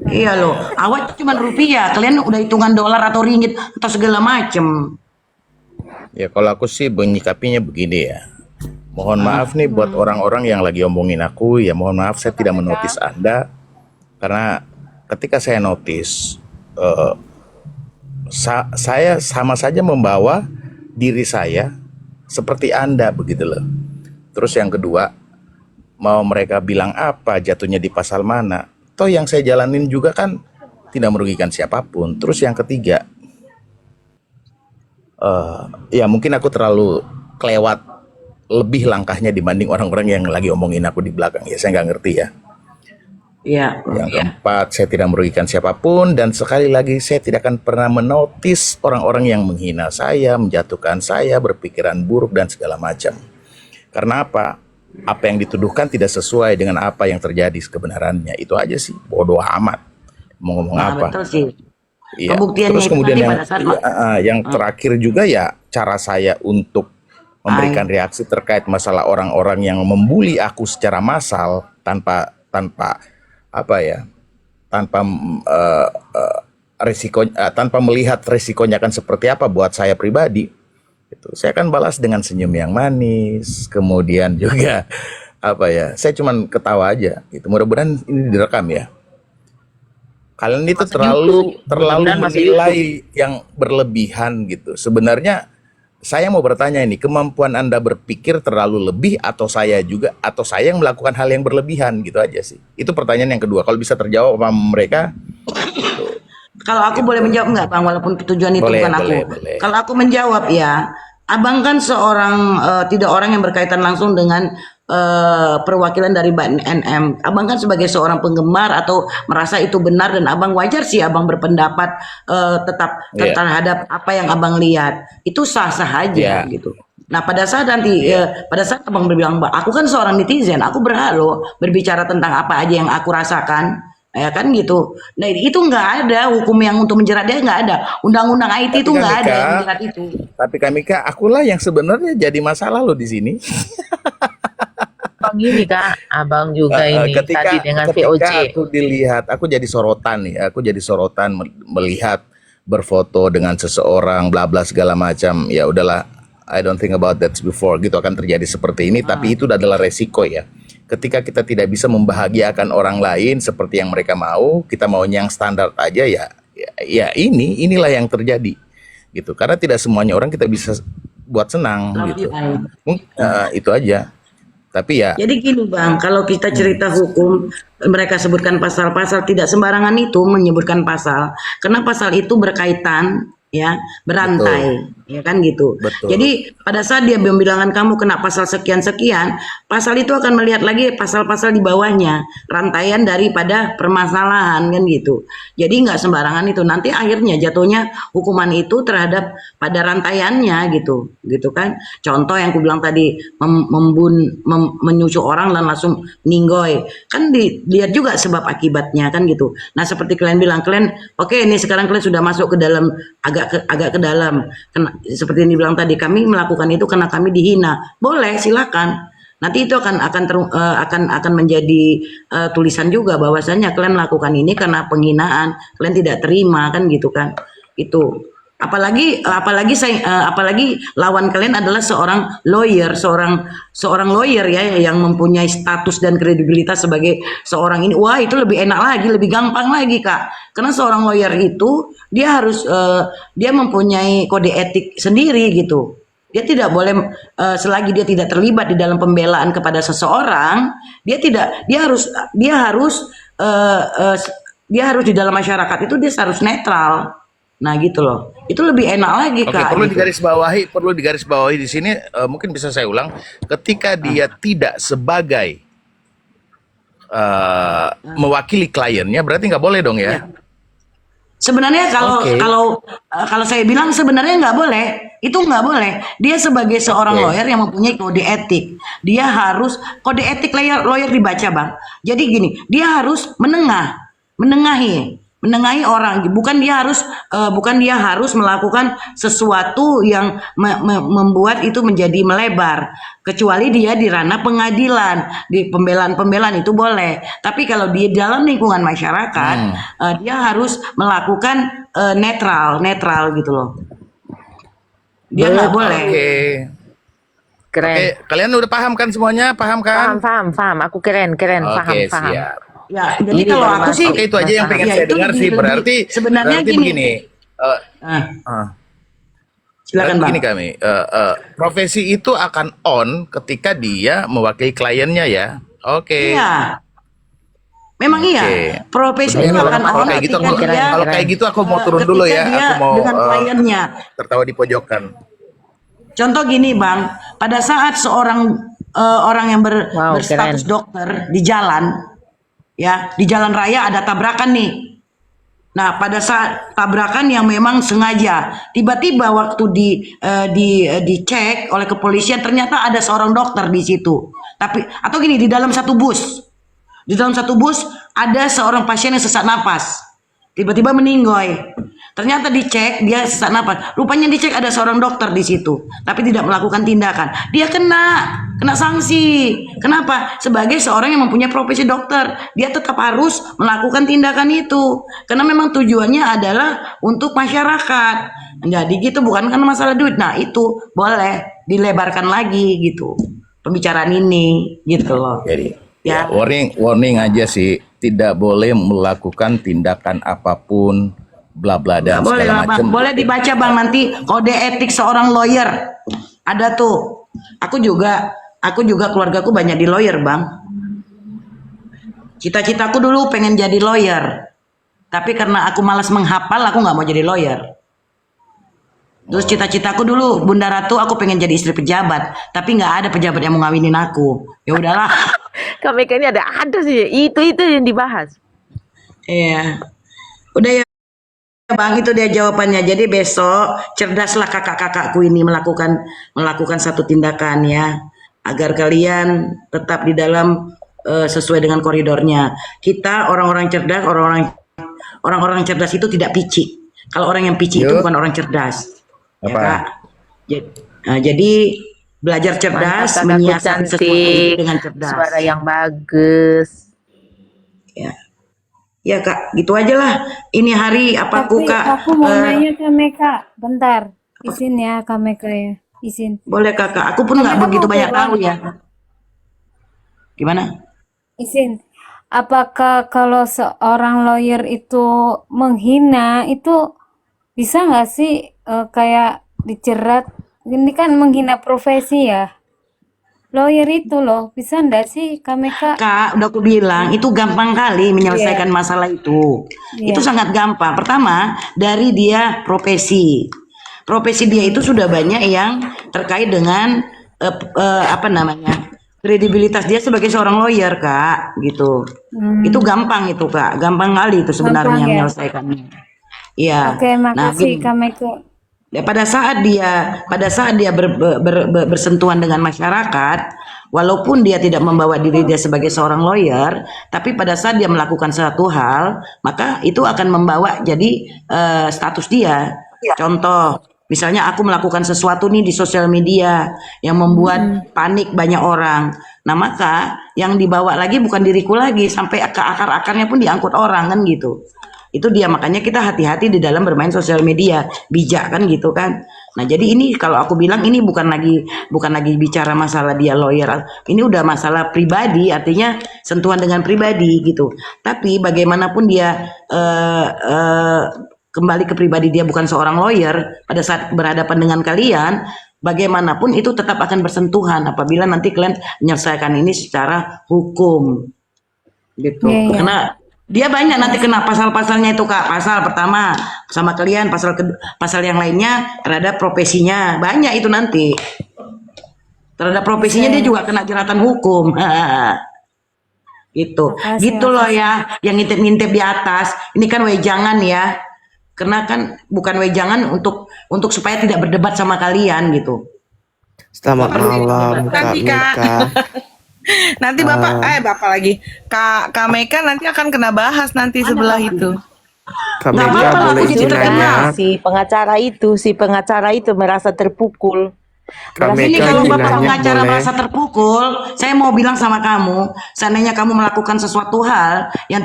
Iya loh, awal cuma rupiah, kalian udah hitungan dolar atau ringgit atau segala macem. Ya kalau aku sih menyikapinya begini ya. Mohon maaf nih buat orang-orang yang lagi omongin aku, ya mohon maaf saya tidak menotis Anda. Karena ketika saya notis, saya sama saja membawa diri saya seperti Anda begitu loh. Terus yang kedua, mau mereka bilang apa, jatuhnya di pasal mana, toh yang saya jalanin juga kan tidak merugikan siapapun. Terus yang ketiga, ya mungkin aku terlalu kelewat lebih langkahnya dibanding orang-orang yang lagi omongin aku di belakang. Ya saya nggak ngerti ya. Iya. Yang keempat, saya tidak merugikan siapapun, dan sekali lagi saya tidak akan pernah menotis orang-orang yang menghina saya, menjatuhkan saya, berpikiran buruk dan segala macam. Karena apa? Apa yang dituduhkan tidak sesuai dengan apa yang terjadi kebenarannya. Itu aja sih. Bodoh amat. Mau ngomong Nah, apa? betul sih. Iya. Pembuktiannya Terus itu kemudian nanti yang pada saat yang terakhir juga ya cara saya untuk memberikan reaksi terkait masalah orang-orang yang membuli aku secara massal tanpa apa ya, tanpa tanpa melihat resikonya akan seperti apa buat saya pribadi. Itu saya akan balas dengan senyum yang manis, kemudian juga apa ya, saya cuman ketawa aja gitu. Mudah-mudahan ini direkam ya. Kalian itu terlalu menilai yang berlebihan gitu. Sebenarnya saya mau bertanya ini, kemampuan Anda berpikir terlalu lebih atau saya yang melakukan hal yang berlebihan gitu aja sih. Itu pertanyaan yang kedua. Kalau bisa terjawab sama mereka. Kalau aku boleh menjawab nggak, Bang? Walaupun tujuan itu Boleh, bukan aku. boleh. Kalau aku menjawab ya, Abang kan seorang tidak orang yang berkaitan langsung dengan perwakilan dari Mbak NM. Abang kan sebagai seorang penggemar atau merasa itu benar, dan Abang wajar sih Abang berpendapat tetap terhadap apa yang Abang lihat. Itu sah-sah aja gitu. Nah pada saat nanti pada saat Abang berbilang, Mbak, aku kan seorang netizen, aku berhak loh berbicara tentang apa aja yang aku rasakan. ya kan gitu. Nah itu nggak ada hukum yang untuk menjerat dia, nggak ada. Undang-undang IT itu Tapi nggak ada yang Kamika, menjerat itu. akulah yang sebenarnya jadi masalah lo di sini. Abang ini Kak, abang juga ini Ketika tadi dengan ketika VOC. aku dilihat, aku jadi sorotan nih, aku jadi sorotan melihat berfoto dengan seseorang, bla bla segala macam. Ya udahlah, I don't think about that before, gitu akan terjadi seperti ini. Tapi itu adalah resiko ya. Ketika kita tidak bisa membahagiakan orang lain seperti yang mereka mau, kita maunya yang standar aja ya inilah yang terjadi gitu. Karena tidak semuanya orang kita bisa buat senang gitu. Itu aja. Tapi ya Jadi gini Bang, kalau kita cerita hukum, mereka sebutkan pasal-pasal, tidak sembarangan itu menyebutkan pasal, karena pasal itu berkaitan, ya, berantai, ya kan gitu. betul. Jadi pada saat dia membilangkan kamu kena pasal sekian-sekian, pasal itu akan melihat lagi pasal-pasal di bawahnya, rantaian daripada permasalahan kan gitu. Jadi nggak sembarangan itu, nanti akhirnya jatuhnya hukuman itu terhadap pada rantaiannya gitu, gitu kan. Contoh yang aku bilang tadi, menyusup orang dan langsung ninggoy, kan dilihat juga sebab akibatnya kan gitu. Nah seperti kalian bilang, kalian oke ini sekarang kalian sudah masuk ke dalam agak ke dalam. Seperti yang dibilang tadi, kami melakukan itu karena kami dihina. Boleh, silakan. Nanti itu akan menjadi tulisan juga bahwasanya kalian melakukan ini karena penghinaan, kalian tidak terima kan gitu kan. Itu. Apalagi lawan kalian adalah seorang lawyer, seorang lawyer ya yang mempunyai status dan kredibilitas sebagai seorang ini. Wah, itu lebih enak lagi, lebih gampang lagi, Kak. Karena seorang lawyer itu dia harus dia mempunyai kode etik sendiri gitu. Dia tidak boleh selagi dia tidak terlibat di dalam pembelaan kepada seseorang, dia harus di dalam masyarakat itu dia harus netral. Nah gitu loh, itu lebih enak lagi Oke, Kak. perlu Gitu. digarisbawahi di sini, mungkin bisa saya ulang, ketika dia tidak sebagai mewakili kliennya, berarti nggak boleh dong ya? Ya. Sebenarnya Oke. kalau saya bilang sebenarnya nggak boleh, itu nggak boleh. Dia sebagai seorang Oke. lawyer yang mempunyai kode etik, dia harus kode etik lawyer dibaca Bang. Jadi gini, dia harus menengahi orang, bukan dia harus melakukan sesuatu yang membuat itu menjadi melebar, kecuali dia di ranah pengadilan, di pembelaan itu boleh, tapi kalau di dalam lingkungan masyarakat dia harus melakukan netral gitu loh, dia nggak boleh. Oke. Keren. Oke, kalian udah paham kan semuanya? Paham kan? Paham. Aku keren, paham. Oke, siap. Ya, jadi Ini kalau baru aku masuk. sih Oke, itu aja yang pengen ya, saya itu dengar sih. Berarti sebenarnya gini. begini. Nah, uh, silakan Bang. Begini kami, profesi itu akan on ketika dia mewakili kliennya ya. Oke. Iya. Memang iya. Oke. Profesi Sebenarnya itu kalau- akan kalau on kayak gitu, ketika dia kalau kayak gitu aku mau turun ketika dulu ya. dia Aku mau dengan kliennya. tertawa di pojokan. Contoh gini Bang, pada saat seorang orang yang Wow, berstatus keren. dokter di jalan, ya di jalan raya ada tabrakan nih. Nah, pada saat tabrakan yang memang sengaja, tiba-tiba waktu dicek oleh kepolisian ternyata ada seorang dokter di situ. Tapi atau gini, di dalam satu bus ada seorang pasien yang sesak napas. Tiba-tiba meninggoy. Ternyata dicek dia sesak napas. Rupanya dicek ada seorang dokter di situ, tapi tidak melakukan tindakan. Dia kena sanksi. Kenapa? Sebagai seorang yang mempunyai profesi dokter, dia tetap harus melakukan tindakan itu. Karena memang tujuannya adalah untuk masyarakat. Jadi gitu, bukan karena masalah duit. Nah, itu boleh dilebarkan lagi gitu. Pembicaraan ini gitu loh. Jadi Ya. ya, warning aja sih, tidak boleh melakukan tindakan apapun, bla bla dan Nggak boleh segala lah Bang. macam. Boleh dibaca Bang nanti kode etik seorang lawyer. Ada tuh. Aku juga keluargaku banyak di lawyer Bang. Cita-citaku dulu pengen jadi lawyer. Tapi karena aku malas menghafal, aku nggak mau jadi lawyer. Terus cita-citaku dulu Bunda Ratu, aku pengen jadi istri pejabat, tapi nggak ada pejabat yang mau ngawinin aku. Ya udahlah. Kami ini ada sih. Itu yang dibahas. Iya. Udah ya Bang, itu dia jawabannya. Jadi besok cerdaslah kakak-kakakku ini melakukan satu tindakan ya, agar kalian tetap di dalam sesuai dengan koridornya. Kita orang-orang cerdas, orang-orang cerdas itu tidak pici. Kalau orang yang pici itu Yuk, bukan orang cerdas, ya apa? Kak. Jadi belajar Mantap cerdas, kakakku menyiasati sesuatu itu cantik, dengan cerdas. suara yang bagus. Ya, ya Kak, gitu aja lah. Ini hari apaku Tapi Kak? aku mau nanya Kak Meka, bentar. Izin ya Kak Meka ya, izin. Boleh Kakak, aku pun Kak nggak Meka begitu mau banyak keluar, tahu ya. Gimana? izin. Apakah kalau seorang lawyer itu menghina, itu bisa nggak sih kayak dijerat? Ini kan menghina profesi ya. Lawyer itu loh, bisa nggak sih Kak Meka? Kak, udah aku bilang itu gampang kali menyelesaikan Iya, masalah itu. Itu iya. sangat gampang. Pertama, dari dia profesi. Profesi dia itu sudah banyak yang terkait dengan apa namanya? Kredibilitas dia sebagai seorang lawyer, Kak, gitu. Itu Hmm, gampang itu, Kak. Gampang kali itu gampang sebenarnya ya. menyelesaikannya. Iya. Oke, Nah, makasih gini. Kak Meka. Ya, pada saat dia bersentuhan dengan masyarakat, walaupun dia tidak membawa diri dia sebagai seorang lawyer, tapi pada saat dia melakukan satu hal, maka itu akan membawa jadi status dia. Contoh, misalnya aku melakukan sesuatu nih di sosial media yang membuat panik banyak orang. Nah, maka yang dibawa lagi bukan diriku lagi, sampai ke akar-akarnya pun diangkut orang kan gitu. Itu dia, makanya kita hati-hati di dalam bermain sosial media, bijak kan gitu kan. Nah, jadi ini kalau aku bilang ini bukan lagi bicara masalah dia lawyer, ini udah masalah pribadi, artinya sentuhan dengan pribadi gitu. Tapi bagaimanapun dia kembali ke pribadi dia bukan seorang lawyer, pada saat berhadapan dengan kalian, bagaimanapun itu tetap akan bersentuhan apabila nanti kalian menyelesaikan ini secara hukum gitu. Iya, iya. Karena dia banyak nanti kena pasal-pasalnya itu Kak. Pasal pertama sama kalian, pasal yang lainnya terhadap profesinya. Banyak itu nanti. Terhadap profesinya dia Oke, juga kena jeratan hukum. Gitu. makasih, Gitu loh makasih. ya, yang ngintip-ngintip di atas. Ini kan wejangan ya. Karena kan bukan wejangan untuk supaya tidak berdebat sama kalian gitu. Selamat Perlu malam Kak Nanti Kak, Meka. nanti Bapak lagi. Kak Meka nanti akan kena bahas nanti sebelah itu. Kak Nggak Meka apa-apa lah, boleh aku jadi izin terkenal. nanya. Si pengacara itu merasa terpukul. Kak Merasa Ini Meka kalau izin Bapak nanya pengacara boleh. merasa terpukul, saya mau bilang sama kamu, seandainya kamu melakukan sesuatu hal yang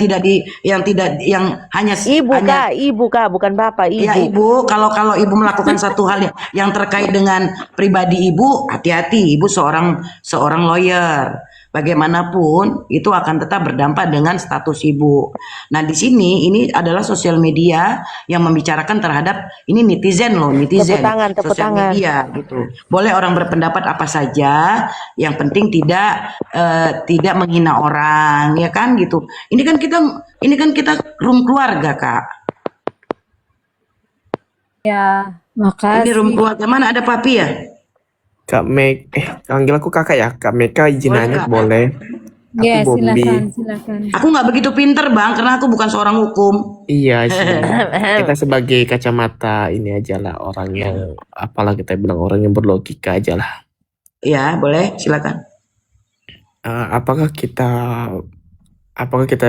hanya Ibu kak, bukan bapak, ya ibu. ibu, kalau ibu melakukan satu hal yang terkait dengan pribadi ibu, hati-hati, ibu seorang lawyer. Bagaimanapun itu akan tetap berdampak dengan status ibu. Nah, di sini ini adalah sosial media yang membicarakan terhadap ini netizen loh, Tepuk netizen tangan, tepuk sosial tangan. media gitu. Boleh orang berpendapat apa saja, yang penting tidak menghina orang, ya kan gitu. Ini kan kita room keluarga, Kak. Ya, Ini room makasih. keluarga, mana ada papi ya? Kak Meka, panggil aku kakak ya. Kak Meka izin Boleh nanya Kak. boleh. Aku Ya, Bombi. silakan. Aku nggak begitu pinter bang, karena aku bukan seorang hukum. Iya sih. Kita sebagai kacamata ini aja lah orang yang apalah kita bilang orang yang berlogika aja lah. Ya, boleh, silakan. Apakah kita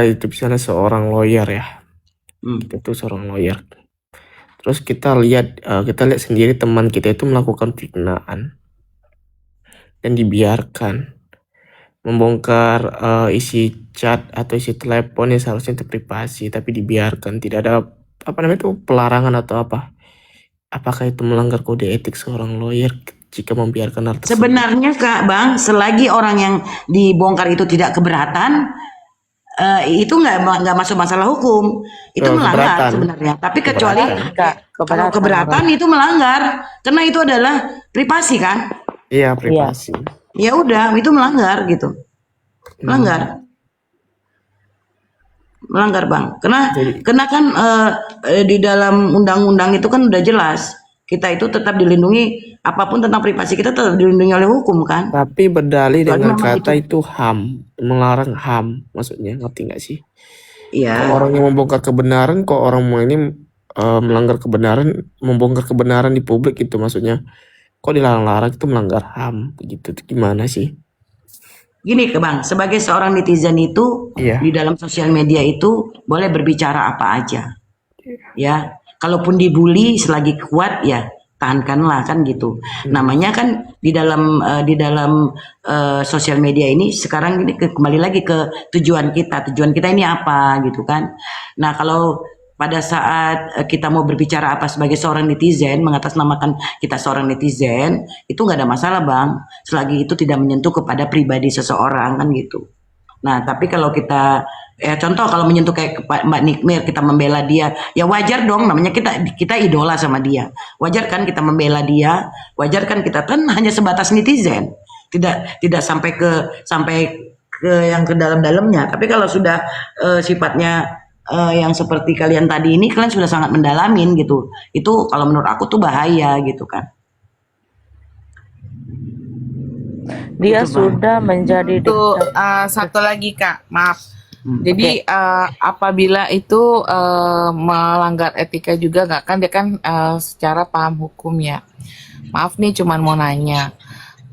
itu misalnya seorang lawyer ya? Kita tuh seorang lawyer. Terus kita lihat sendiri teman kita itu melakukan penghinaan dan dibiarkan membongkar isi chat atau isi telepon yang seharusnya itu privasi tapi dibiarkan, tidak ada pelarangan atau apa. Apakah itu melanggar kode etik seorang lawyer jika membiarkan hal tersebut? Sebenarnya Kak Bang, selagi orang yang dibongkar itu tidak keberatan, itu nggak masuk masalah hukum. Itu melanggar Keberatan. sebenarnya. Tapi kecuali Kak, kalau keberatan itu melanggar, karena itu adalah privasi kan. Iya, privasi. Ya udah, itu melanggar gitu. Melanggar Bang. Karena kan di dalam undang-undang itu kan udah jelas kita itu tetap dilindungi, apapun tentang privasi kita tetap dilindungi oleh hukum kan. Tapi berdalih Kecuali dengan memang kata itu HAM, melarang HAM, maksudnya ngerti nggak sih? Iya. Orang yang membongkar kebenaran, kok orang mau ini melanggar kebenaran, membongkar kebenaran di publik itu maksudnya, kok dilarang-larang itu melanggar HAM, gitu? Itu gimana sih? Gini ke Bang, sebagai seorang netizen itu Iya. di dalam sosial media itu boleh berbicara apa aja, ya. Kalaupun dibully selagi kuat ya tahankanlah kan gitu. Namanya kan di dalam sosial media ini sekarang ini kembali lagi ke tujuan kita. Tujuan kita ini apa gitu kan. Nah, kalau pada saat kita mau berbicara apa sebagai seorang netizen, mengatasnamakan kita seorang netizen, itu nggak ada masalah Bang, selagi itu tidak menyentuh kepada pribadi seseorang kan gitu. Nah, tapi kalau kita contoh kalau menyentuh kayak Mbak Nikmir, kita membela dia, ya wajar dong, namanya kita idola sama dia. Wajar kan kita membela dia, wajar kan kita kan hanya sebatas netizen. Tidak sampai ke yang ke dalam-dalamnya. Tapi kalau sudah sifatnya yang seperti kalian tadi ini, kalian sudah sangat mendalamin gitu. Itu kalau menurut aku tuh bahaya gitu kan. Dia Itu Bang. sudah menjadi Itu diktator. satu lagi Kak, maaf. Hmm. Jadi apabila itu melanggar etika juga nggak kan dia kan secara paham hukum ya. Maaf nih cuman mau nanya.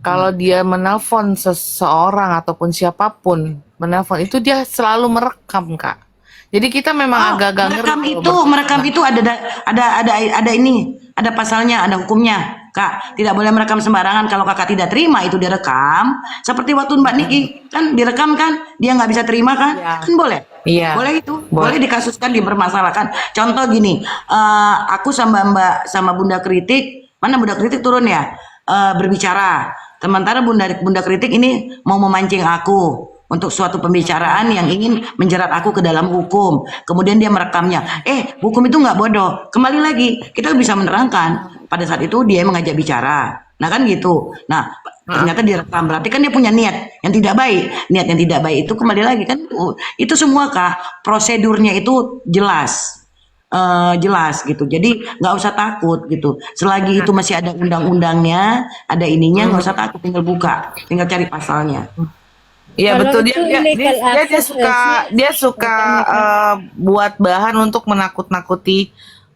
Kalau dia menelpon seseorang ataupun siapapun menelpon itu dia selalu merekam Kak. Jadi kita memang agak-agak ngeri Merekam itu ada ini, ada pasalnya, ada hukumnya. Kak, tidak boleh merekam sembarangan. Kalau kakak tidak terima itu direkam. Seperti waktu Mbak Niki kan direkam kan, dia nggak bisa terima kan, Iya. kan boleh. Iya. Boleh itu, Boleh. boleh dikasuskan, dipermasalahkan. Contoh gini, aku sama Bunda Kritik, mana Bunda Kritik turun ya, berbicara. Sementara Bunda Kritik ini mau memancing aku untuk suatu pembicaraan yang ingin menjerat aku ke dalam hukum. Kemudian dia merekamnya. Hukum itu nggak bodoh. Kembali lagi, kita bisa menerangkan. Pada saat itu dia mengajak bicara. Nah kan gitu. Nah ternyata direkam. Berarti kan dia punya niat yang tidak baik. Niat yang tidak baik itu kembali lagi kan. Itu semua Kak, prosedurnya itu jelas. Jelas gitu. Jadi nggak usah takut gitu. Selagi itu masih ada undang-undangnya, ada ininya, nggak usah takut. Tinggal buka, tinggal cari pasalnya. Iya Kalau betul itu dia illegal access dia suka buat bahan untuk menakut-nakuti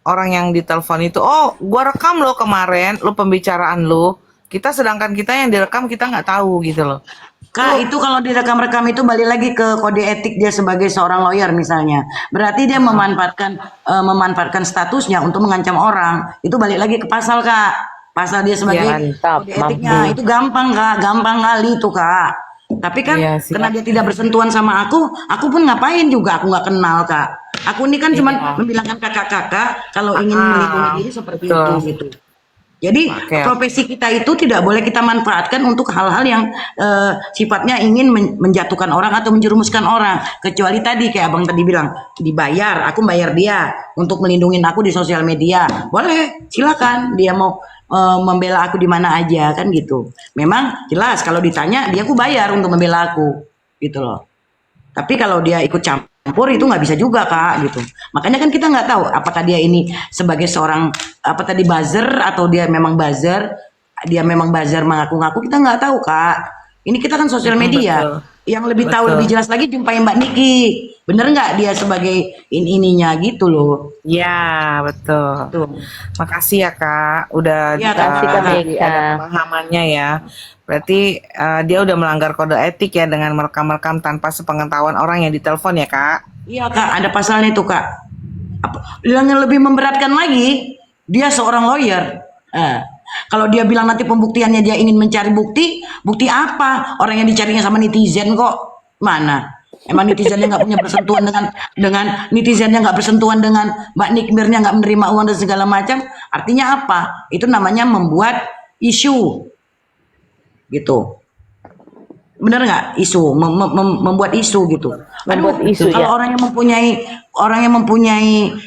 orang yang ditelepon itu. Oh, gua rekam lo kemarin, lo pembicaraan lo. Sedangkan kita yang direkam kita nggak tahu gitu loh. Kak, itu kalau direkam-rekam itu balik lagi ke kode etik dia sebagai seorang lawyer misalnya. Berarti dia memanfaatkan statusnya untuk mengancam orang. Itu balik lagi ke pasal Kak. Pasal dia sebagai Mantap, kode etiknya. Itu gampang Kak, gampang kali itu Kak. Tapi kan Iya sih. karena dia tidak bersentuhan sama aku pun ngapain juga, aku nggak kenal Kak. Aku ini kan cuman membilangkan kakak-kakak kalau ingin melindungi diri seperti betul. itu gitu. Jadi Oke. profesi kita itu tidak boleh kita manfaatkan untuk hal-hal yang sifatnya ingin menjatuhkan orang atau menjerumuskan orang. Kecuali tadi kayak abang tadi bilang dibayar, aku bayar dia untuk melindungi aku di sosial media. Boleh, silakan dia mau membela aku di mana aja kan gitu. Memang jelas kalau ditanya dia aku bayar untuk membela aku gitu loh. Tapi kalau dia ikut campur itu nggak bisa juga Kak gitu. Makanya kan kita nggak tahu apakah dia ini sebagai seorang buzzer atau dia memang buzzer, mengaku-ngaku, kita nggak tahu Kak. Ini kita kan sosial media. Betul. Yang lebih tahu lebih jelas lagi jumpai Mbak Niki. Bener nggak dia sebagai ininya gitu loh. Ya betul. Tuh. Makasih ya Kak, udah Iya, Kak. jadi ada pemahamannya ya. Berarti dia udah melanggar kode etik ya dengan merekam-rekam tanpa sepengetahuan orang yang ditelepon ya Kak. Iya Kak, ada pasalnya tuh Kak. Yang lebih memberatkan lagi, dia seorang lawyer. Kalau dia bilang nanti pembuktiannya dia ingin mencari bukti apa? Orang yang dicarinya sama netizen kok mana? Emang netizennya nggak punya bersentuhan dengan netizennya nggak bersentuhan dengan Mbak Nikmirnya nggak menerima uang dan segala macam? Artinya apa? Itu namanya membuat isu, gitu. Bener nggak isu membuat isu gitu. Membuat isu, kalau ya. orang yang mempunyai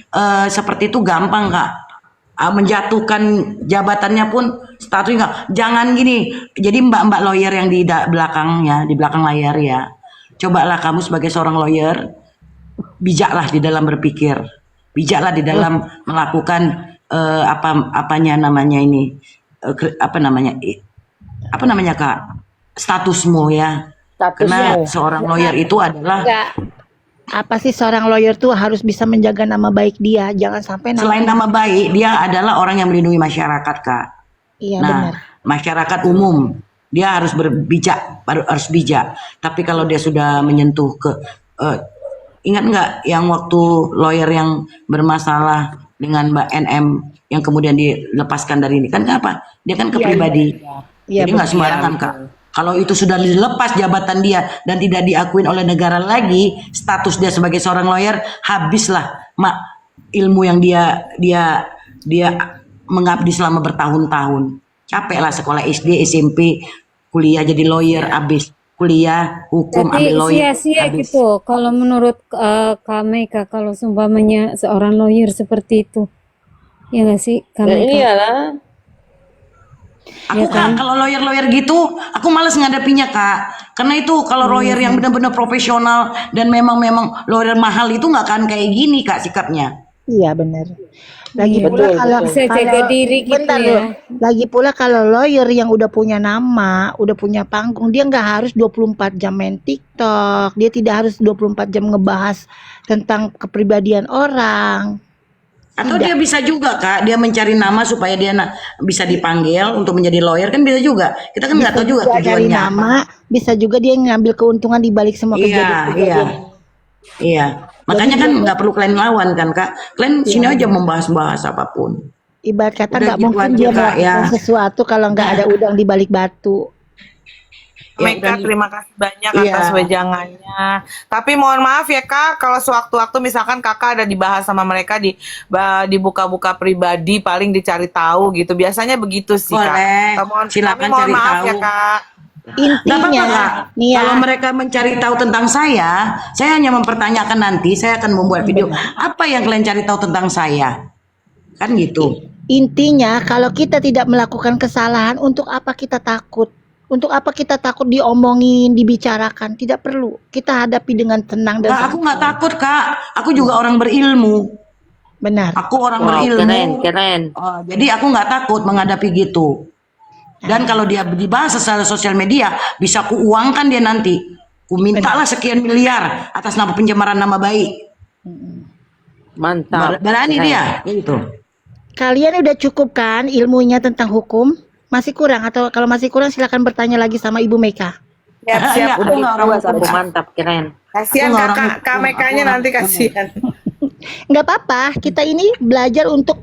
seperti itu gampang Kak. Menjatuhkan jabatannya pun statusnya nggak. Jangan gini. Jadi mbak lawyer yang di belakangnya, di belakang layar ya. Cobalah kamu sebagai seorang lawyer, bijaklah di dalam berpikir, bijaklah di dalam melakukan apanya namanya Kak, statusmu ya. Karena seorang lawyer itu adalah Enggak. Apa sih seorang lawyer tuh harus bisa menjaga nama baik dia, jangan sampai selain nama baik, dia adalah orang yang melindungi masyarakat Kak. Iya Nah, benar. masyarakat umum. dia harus harus bijak. Tapi kalau dia sudah menyentuh ke eh, ingat nggak yang waktu lawyer yang bermasalah dengan Mbak NM yang kemudian dilepaskan dari ini kan apa? Dia kan ke Iya, iya, pribadi. iya Jadi nggak benar. sembarangan Kak. Kalau itu sudah dilepas jabatan dia dan tidak diakuin oleh negara lagi, status dia sebagai seorang lawyer, habislah mak ilmu yang dia mengabdi selama bertahun-tahun. Capek lah sekolah SD, SMP, kuliah jadi lawyer, habis kuliah hukum Jadi ambil lawyer, sia-sia habis. gitu. Kalau menurut Kak Meka, kalau seumpamanya seorang lawyer seperti itu, ya nggak sih Kak Ya Meka? iyalah. Aku Ya kan? Kak, kalau lawyer-lawyer gitu, aku males ngadapinya Kak. Karena itu kalau lawyer yang benar-benar profesional dan memang lawyer mahal itu nggak akan kayak gini Kak sikapnya. Iya benar. Lagi Iya. pula Betul, kalau betul. Bisa jaga diri gitu bentar ya. loh. Lagi pula kalau lawyer yang udah punya nama, udah punya panggung, dia nggak harus 24 jam main TikTok. Dia tidak harus 24 jam ngebahas tentang kepribadian orang. Atau Tidak. dia bisa juga Kak, dia mencari nama supaya dia bisa dipanggil untuk menjadi lawyer kan bisa juga. Kita kan nggak Bisa tahu juga juga cari tujuannya apa. nama, bisa juga dia ngambil keuntungan di balik semua Iya, iya, kejadian-kejadian. iya. Makanya kan nggak perlu kalian lawan kan Kak. Kalian sini aja membahas-bahas apapun. Ibarat kata Udah nggak gitu mungkin aja dia Kak ya. melakukan sesuatu kalau nggak ada udang di balik batu. Ya Meka, udah. terima kasih banyak Iya. atas wejangannya. Tapi mohon maaf ya Kak, kalau sewaktu-waktu misalkan Kakak ada dibahas sama mereka dibuka-buka pribadi, paling dicari tahu gitu. Biasanya begitu sih Boleh. Kak. Silakan Tapi mohon cari maaf ya tahu. Kak. Nggak apa-apa Intinya, Kak. nih ya, Kalau mereka mencari tahu tentang saya hanya mempertanyakan nanti. Saya akan membuat video. Apa yang kalian cari tahu tentang saya? Kan gitu. intinya kalau kita tidak melakukan kesalahan, untuk apa kita takut? Untuk apa kita takut diomongin, dibicarakan? Tidak perlu. Kita hadapi dengan tenang dan Aku nggak takut Kak. Aku juga orang berilmu. benar. Aku orang Wow, berilmu. keren, keren. Oh, jadi aku nggak takut menghadapi gitu. Dan kalau dia dibahas secara sosial media, bisa kuuangkan dia nanti. Ku mintalah sekian miliar atas nama pencemaran nama baik. Mantap. Berani Keren. dia, gitu. Kalian udah cukup kan ilmunya tentang hukum? Masih kurang? Atau kalau masih kurang silakan bertanya lagi sama Ibu Meka. Siap-siap. Aku Udah nggak orang puas hukum, aku. Kak. Mantap, keren. Kasihan Aku nggak orang Kak hukum, aku Mekanya orang nanti hukum. kasihan. Nggak apa-apa, kita ini belajar untuk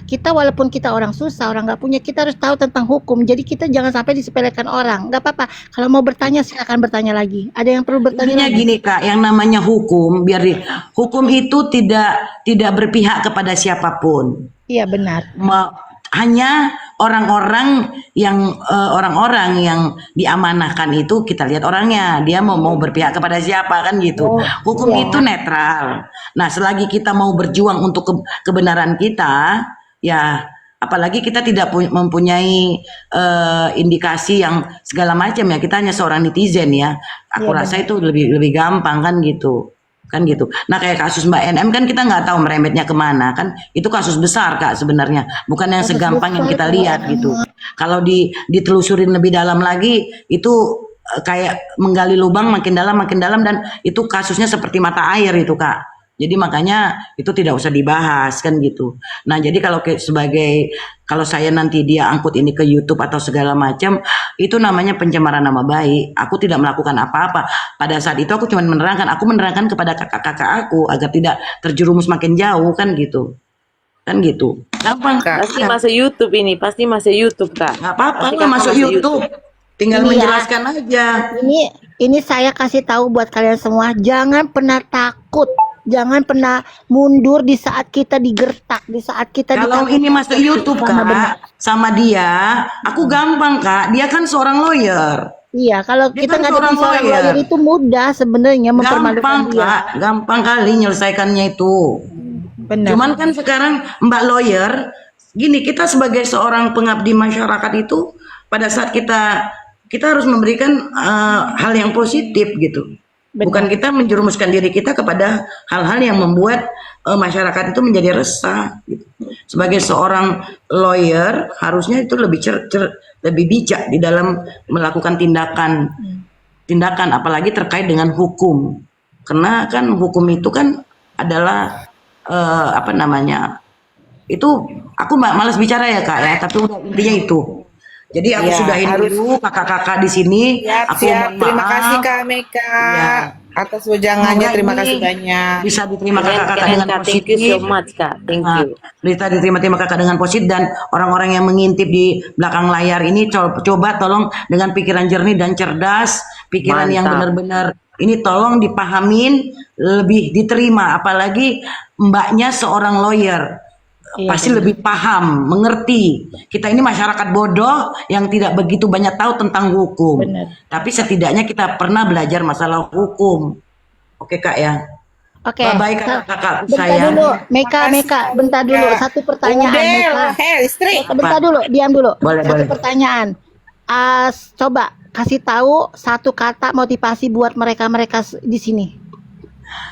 kita walaupun kita orang susah, orang nggak punya, kita harus tahu tentang hukum. Jadi kita jangan sampai disepelekan orang. Nggak apa-apa. Kalau mau bertanya silakan bertanya lagi. Ada yang perlu bertanya Intinya lagi? gini Kak, yang namanya hukum, hukum itu tidak berpihak kepada siapapun. Iya benar. Hanya orang-orang yang diamanahkan itu kita lihat orangnya, dia mau berpihak kepada siapa kan gitu. Hukum itu netral. Nah, selagi kita mau berjuang untuk kebenaran kita, ya apalagi kita tidak mempunyai indikasi yang segala macam ya, kita hanya seorang netizen ya. Aku rasa itu lebih gampang kan gitu. Kan gitu. Nah kayak kasus Mbak NM kan kita nggak tahu meremetnya kemana kan, itu kasus besar Kak sebenarnya, bukan yang segampang yang kita lihat gitu. Kalau ditelusurin lebih dalam lagi itu kayak menggali lubang makin dalam dan itu kasusnya seperti mata air itu Kak. Jadi makanya itu tidak usah dibahas kan gitu. Nah jadi kalau saya nanti dia angkut ini ke YouTube atau segala macam, itu namanya pencemaran nama baik. Aku tidak melakukan apa-apa. Pada saat itu aku cuma menerangkan kepada kakak-kakak aku agar tidak terjerumus makin jauh kan gitu. Kan gitu. Gampang Kak. Pasti masuk YouTube ini, pasti masuk YouTube, Kak. Nggak apa-apa Pasti nggak Kakak masuk YouTube. Tinggal Ini ya. menjelaskan aja. Ini saya kasih tahu buat kalian semua, jangan pernah takut. Jangan pernah mundur di saat kita digertak, di saat kita Kalau ditangkap. ini masuk YouTube Benar. Kak, sama dia, aku gampang Kak. Dia kan seorang lawyer. Iya, kalau Dia kita kan nggak seorang jadi seorang lawyer. lawyer itu mudah sebenarnya mempermalukan Gampang dia. Kak, gampang kali menyelesaikannya itu. Benar. Cuman kan sekarang Mbak lawyer, gini kita sebagai seorang pengabdi masyarakat itu pada saat kita harus memberikan hal yang positif gitu. Bukan kita menjerumuskan diri kita kepada hal-hal yang membuat masyarakat itu menjadi resah. Gitu. Sebagai seorang lawyer harusnya itu lebih lebih bijak di dalam melakukan tindakan, apalagi terkait dengan hukum. Karena kan hukum itu kan adalah itu aku malas bicara ya Kak ya, tapi udah intinya itu. Jadi aku Ya, sudahin harus dulu kakak-kakak di sini. siap, Aku siap. mohon Terima kasih maaf. Kak Meka Ya, atas wejangannya. semoga Terima ini kasih banyak. bisa diterima Keren, kakak-kakak keren dengan Kak. Thank you so positif. much Kak. Thank Nah, you. berita diterima-terima kakak dengan positif, dan orang-orang yang mengintip di belakang layar ini coba tolong dengan pikiran jernih dan cerdas, pikiran yang Mantap. benar-benar ini tolong dipahamin, lebih diterima, apalagi mbaknya seorang lawyer. Iya Pasti benar. lebih paham, mengerti. Kita ini masyarakat bodoh yang tidak begitu banyak tahu tentang hukum. Benar. Tapi setidaknya kita pernah belajar masalah hukum. Oke Kak ya. Oke, Bye-bye kakak-kakakku bentar sayang. dulu, Meka, Makasih Meka, Kak bentar Meka. dulu, satu pertanyaan, Udah Meka. lah, istri. Meka, bentar dulu, diam dulu. Boleh, Satu boleh. pertanyaan. Coba kasih tahu satu kata motivasi buat mereka-mereka di sini.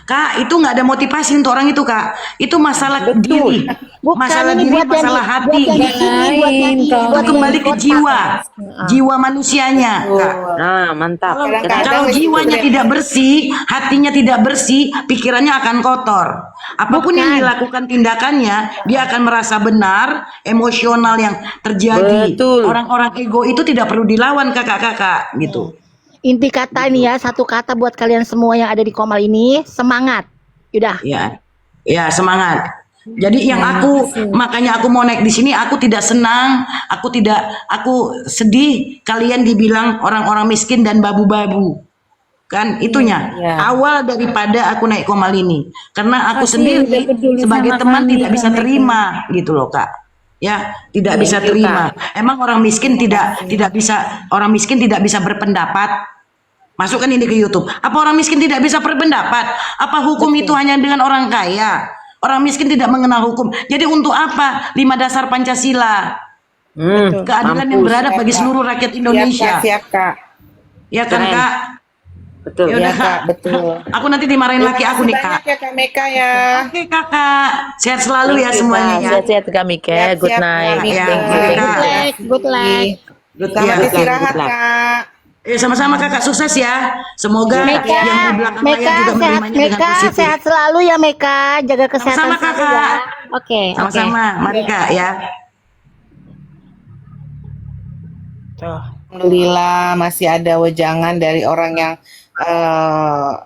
Kak, itu nggak ada motivasi untuk orang itu, Kak. Itu masalah diri, Bukan, masalah ini diri, buat yang masalah di hati. sini, buat yang di, Lain, Kak. Itu kembali ke kota. jiwa, jiwa manusianya, Kak. Nah, mantap. Kadang-kadang Kalau itu jiwanya tidak bersih, hatinya tidak bersih, pikirannya akan kotor. Apapun yang Bukan. dilakukan tindakannya, dia akan merasa benar, emosional yang terjadi. Betul. Orang-orang ego itu tidak perlu dilawan, kakak-kakak, gitu. Inti kata ini ya, satu kata buat kalian semua yang ada di Komal ini, semangat. Udah. Ya, ya semangat. Jadi yang makanya aku mau naik di sini, aku tidak senang, aku sedih kalian dibilang orang-orang miskin dan babu-babu. Kan itunya awal daripada aku naik Komal ini. Karena aku Makasih sendiri udah peduli sebagai sama teman kami, tidak bisa Kak Meka. terima gitu loh, Kak. Ya, tidak bisa you, terima. Emang orang miskin tidak bisa, orang miskin tidak bisa berpendapat. Masukkan ini ke YouTube. Apa orang miskin tidak bisa berpendapat? Apa hukum itu hanya dengan orang kaya? Orang miskin tidak mengenal hukum. Jadi untuk apa 5 dasar Pancasila? Keadilan yang beradab bagi seluruh rakyat Indonesia. Siap Kak. Ya kan, Keren. Kak? Betul. Ya Iya udah, Kak, betul. Aku nanti dimarahin laki aku nih, Banyak Kak. ya Kak Meka ya. Oke, Kakak. Sehat selalu ya Thank you, semuanya Kak. ya. Sehat-sehat Kak Mika. Siap, Good siap, night. Kak Ya, Mika. Kak. Good luck, good luck. Good, Selamat ya. istirahat Good luck. Kak. Sama-sama Kakak, sukses ya. Semoga Meka, yang di belakang layar Meka juga sehat, menerimanya dengan Meka positif. sehat selalu ya Meka, jaga kesehatan Sama-sama, selalu Kakak. ya. Oke, Sama-sama, mari Kak ya. Alhamdulillah masih ada wejangan dari orang yang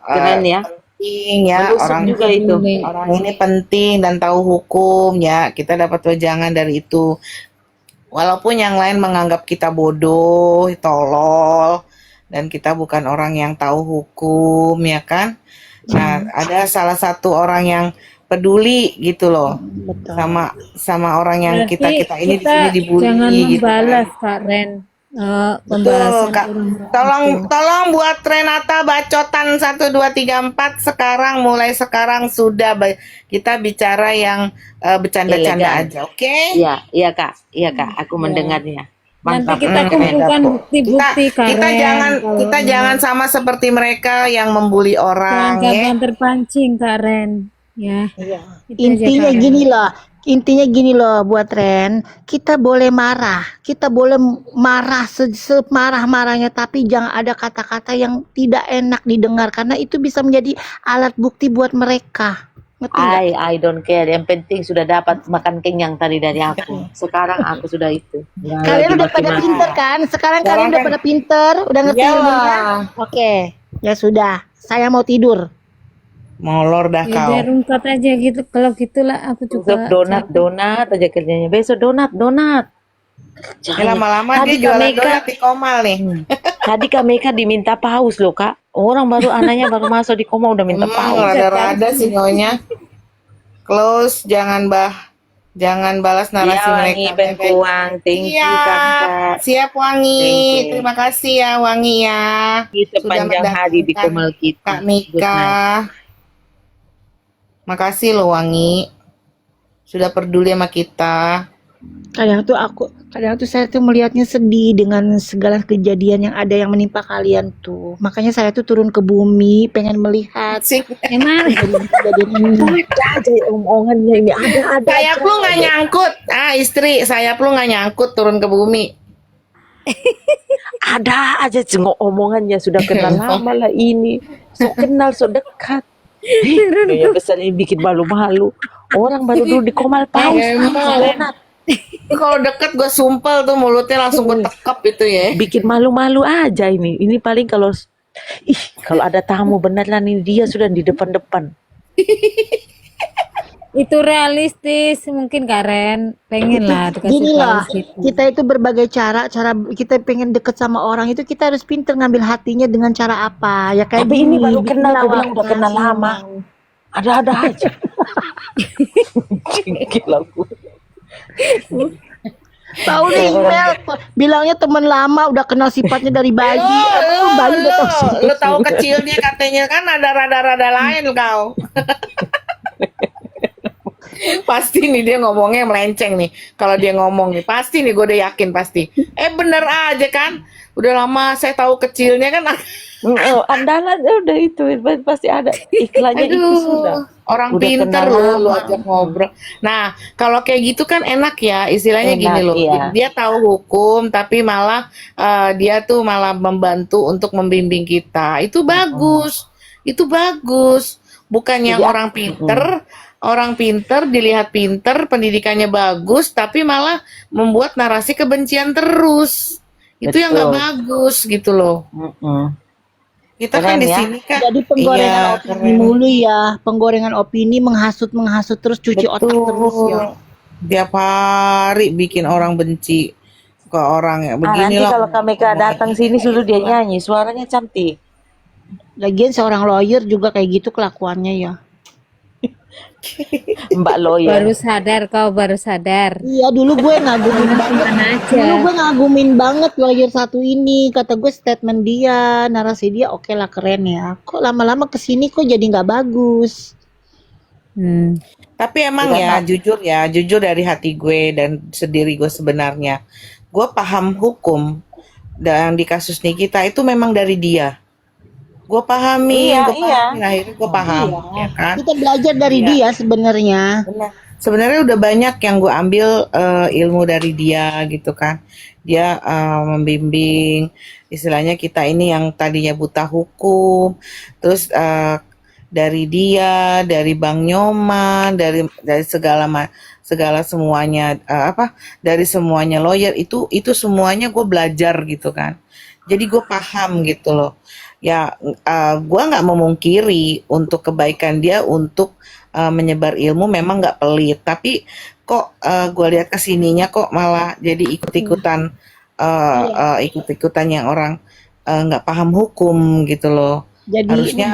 Keren ya. penting ya, Menusuk orang juga itu. orang ini penting dan tahu hukum ya. Kita dapat wejangan dari itu. Walaupun yang lain menganggap kita bodoh, tolol, dan kita bukan orang yang tahu hukum, ya kan? Nah, ada salah satu orang yang peduli gitu loh, betul. sama orang yang Berarti kita ini di kita sini dibully jangan gitu kan. membalas Kak Ren Betul, pembahasan Kak. Tolong buat Renata bacotan 1 2 3 4 sekarang, mulai sekarang sudah kita bicara yang bercanda-canda Elegan. aja, oke? Iya, iya Kak. Iya Kak, aku mendengarnya. Nanti Mantap. kita kumpulkan bukti-bukti kita Karen. jangan Kalau kita jangan sama seperti mereka yang membuli jangan orang ya. gampang terpancing Karen. Ya. Itu aja, Intinya Karen. gini loh, intinya gini loh buat Ren, kita boleh marah, kita boleh marah semarah-marahnya, tapi jangan ada kata-kata yang tidak enak didengar karena itu bisa menjadi alat bukti buat mereka. Ngerti nggak? I don't care. Yang penting sudah dapat makan kenyang tadi dari aku. Sekarang aku sudah itu. Nggak Kalian lagi udah pada maki-maki. pinter kan? Sekarang Sekarang kalian udah kan- pada pinter, udah ngerti Iyalah. ilmunya? Oke, ya sudah. Saya mau tidur. Molor dah Ya, kau. biar ungkap aja gitu. Kalau gitulah aku juga Besok donat aja kerjanya. Besok donat. Ini lama-lama Tadi dia Kak jualan Meka- donat di Komal nih. Tadi Kak Meka diminta paus loh Kak. Orang baru anaknya baru masuk di koma udah minta paus. Rada-rada sih nyonya. Close, jangan balas narasi Iya Wangi mereka. Bengkuang. Thank you Iya, Kakak. siap Wangi. Thank you. Terima kasih ya Wangi ya. Sepanjang Sudah hari di mendatangkan Komal kita. Kak Good Mika. night. Makasih loh Wangi. Sudah peduli sama kita. Kadang tuh saya tuh melihatnya sedih dengan segala kejadian yang ada yang menimpa kalian tuh. Makanya saya tuh turun ke bumi, pengen melihat Sih. Emang kejadian ini. Ada aja omongannya ini ada. Sayap lu nggak nyangkut. Istri, sayap lu nggak nyangkut turun ke bumi. Ada aja cengok omongannya sudah kenal lama lah ini. So kenal so dekat. Kayaknya besar ini bikin malu-malu. Orang baru dulu di Komal paus. Emang. Donat. Kalau deket gue sumpel tuh mulutnya langsung gue tekep itu ya. Bikin malu-malu aja ini. Ini paling kalau kalau ada tamu beneran ini dia sudah di depan-depan. Itu realistis mungkin Karen pengen lah dikasih Gini tahu lah, situ. kita itu berbagai cara kita pengen deket sama orang itu kita harus pinter ngambil hatinya dengan cara apa. Ya kayak Tapi ini gini, baru bikin kenal, aku bilang lawak udah kenal ngasih lama. mau. Ada-ada aja. Jengkel aku. Tahu nih email, bilangnya teman lama udah kenal sifatnya dari bayi. Bayi udah tahu sifat. Lu tahu kecilnya katanya kan ada rada-rada lain kau. Pasti nih dia ngomongnya melenceng nih. Kalau dia ngomong nih, pasti nih gue udah yakin pasti. Bener aja kan. Udah lama saya tahu kecilnya kan. Andalan udah itu pasti ada iklannya itu sudah. Orang Udah pinter kenal lu lama. ajak ngobrol. Nah, kalau kayak gitu kan enak ya, istilahnya Enak, gini loh. iya. Dia tahu hukum, tapi malah dia tuh malah membantu untuk membimbing kita. Itu bagus, itu bagus. Bukannya Jadi, orang pinter dilihat pinter, pendidikannya bagus, tapi malah membuat narasi kebencian terus. Itu yang nggak Betul. bagus gitu loh. Kita kan Keren di ya. sini kan. Jadi penggorengan Iya, opini keren. mulu ya, penggorengan opini menghasut terus cuci otak terus ya. Tiap hari bikin orang benci ke orang ya. nanti Beginilah. kalau Kameka datang sini suruh dia nyanyi, suaranya cantik. Lagian seorang lawyer juga kayak gitu kelakuannya ya. Mbak lawyer. Baru sadar kau baru sadar. Iya, dulu gue ngagumin banget. Mana aja. Dulu gue ngagumin banget lawyer satu ini. Kata gue statement dia, narasi dia oke lah keren ya. Kok lama-lama kesini kok jadi nggak bagus. Tapi emang ya, jujur dari hati gue dan sendiri gue sebenarnya, gue paham hukum dan di kasus Nikita itu memang dari dia. Gue pahami, Iya, akhirnya gue paham, ya kan? Kita belajar dari Iya. dia sebenarnya. Benar. Sebenarnya udah banyak yang gue ambil ilmu dari dia gitu kan. Dia membimbing, istilahnya kita ini yang tadinya buta hukum, terus dari dia, dari Bang Nyoman, dari segala semuanya dari semuanya lawyer itu semuanya gue belajar gitu kan. Jadi gue paham gitu loh. Ya, gue nggak memungkiri untuk kebaikan dia untuk menyebar ilmu memang nggak pelit, tapi kok gue lihat kesininya kok malah jadi ikut-ikutan yang orang nggak paham hukum gitu loh. Jadi Harusnya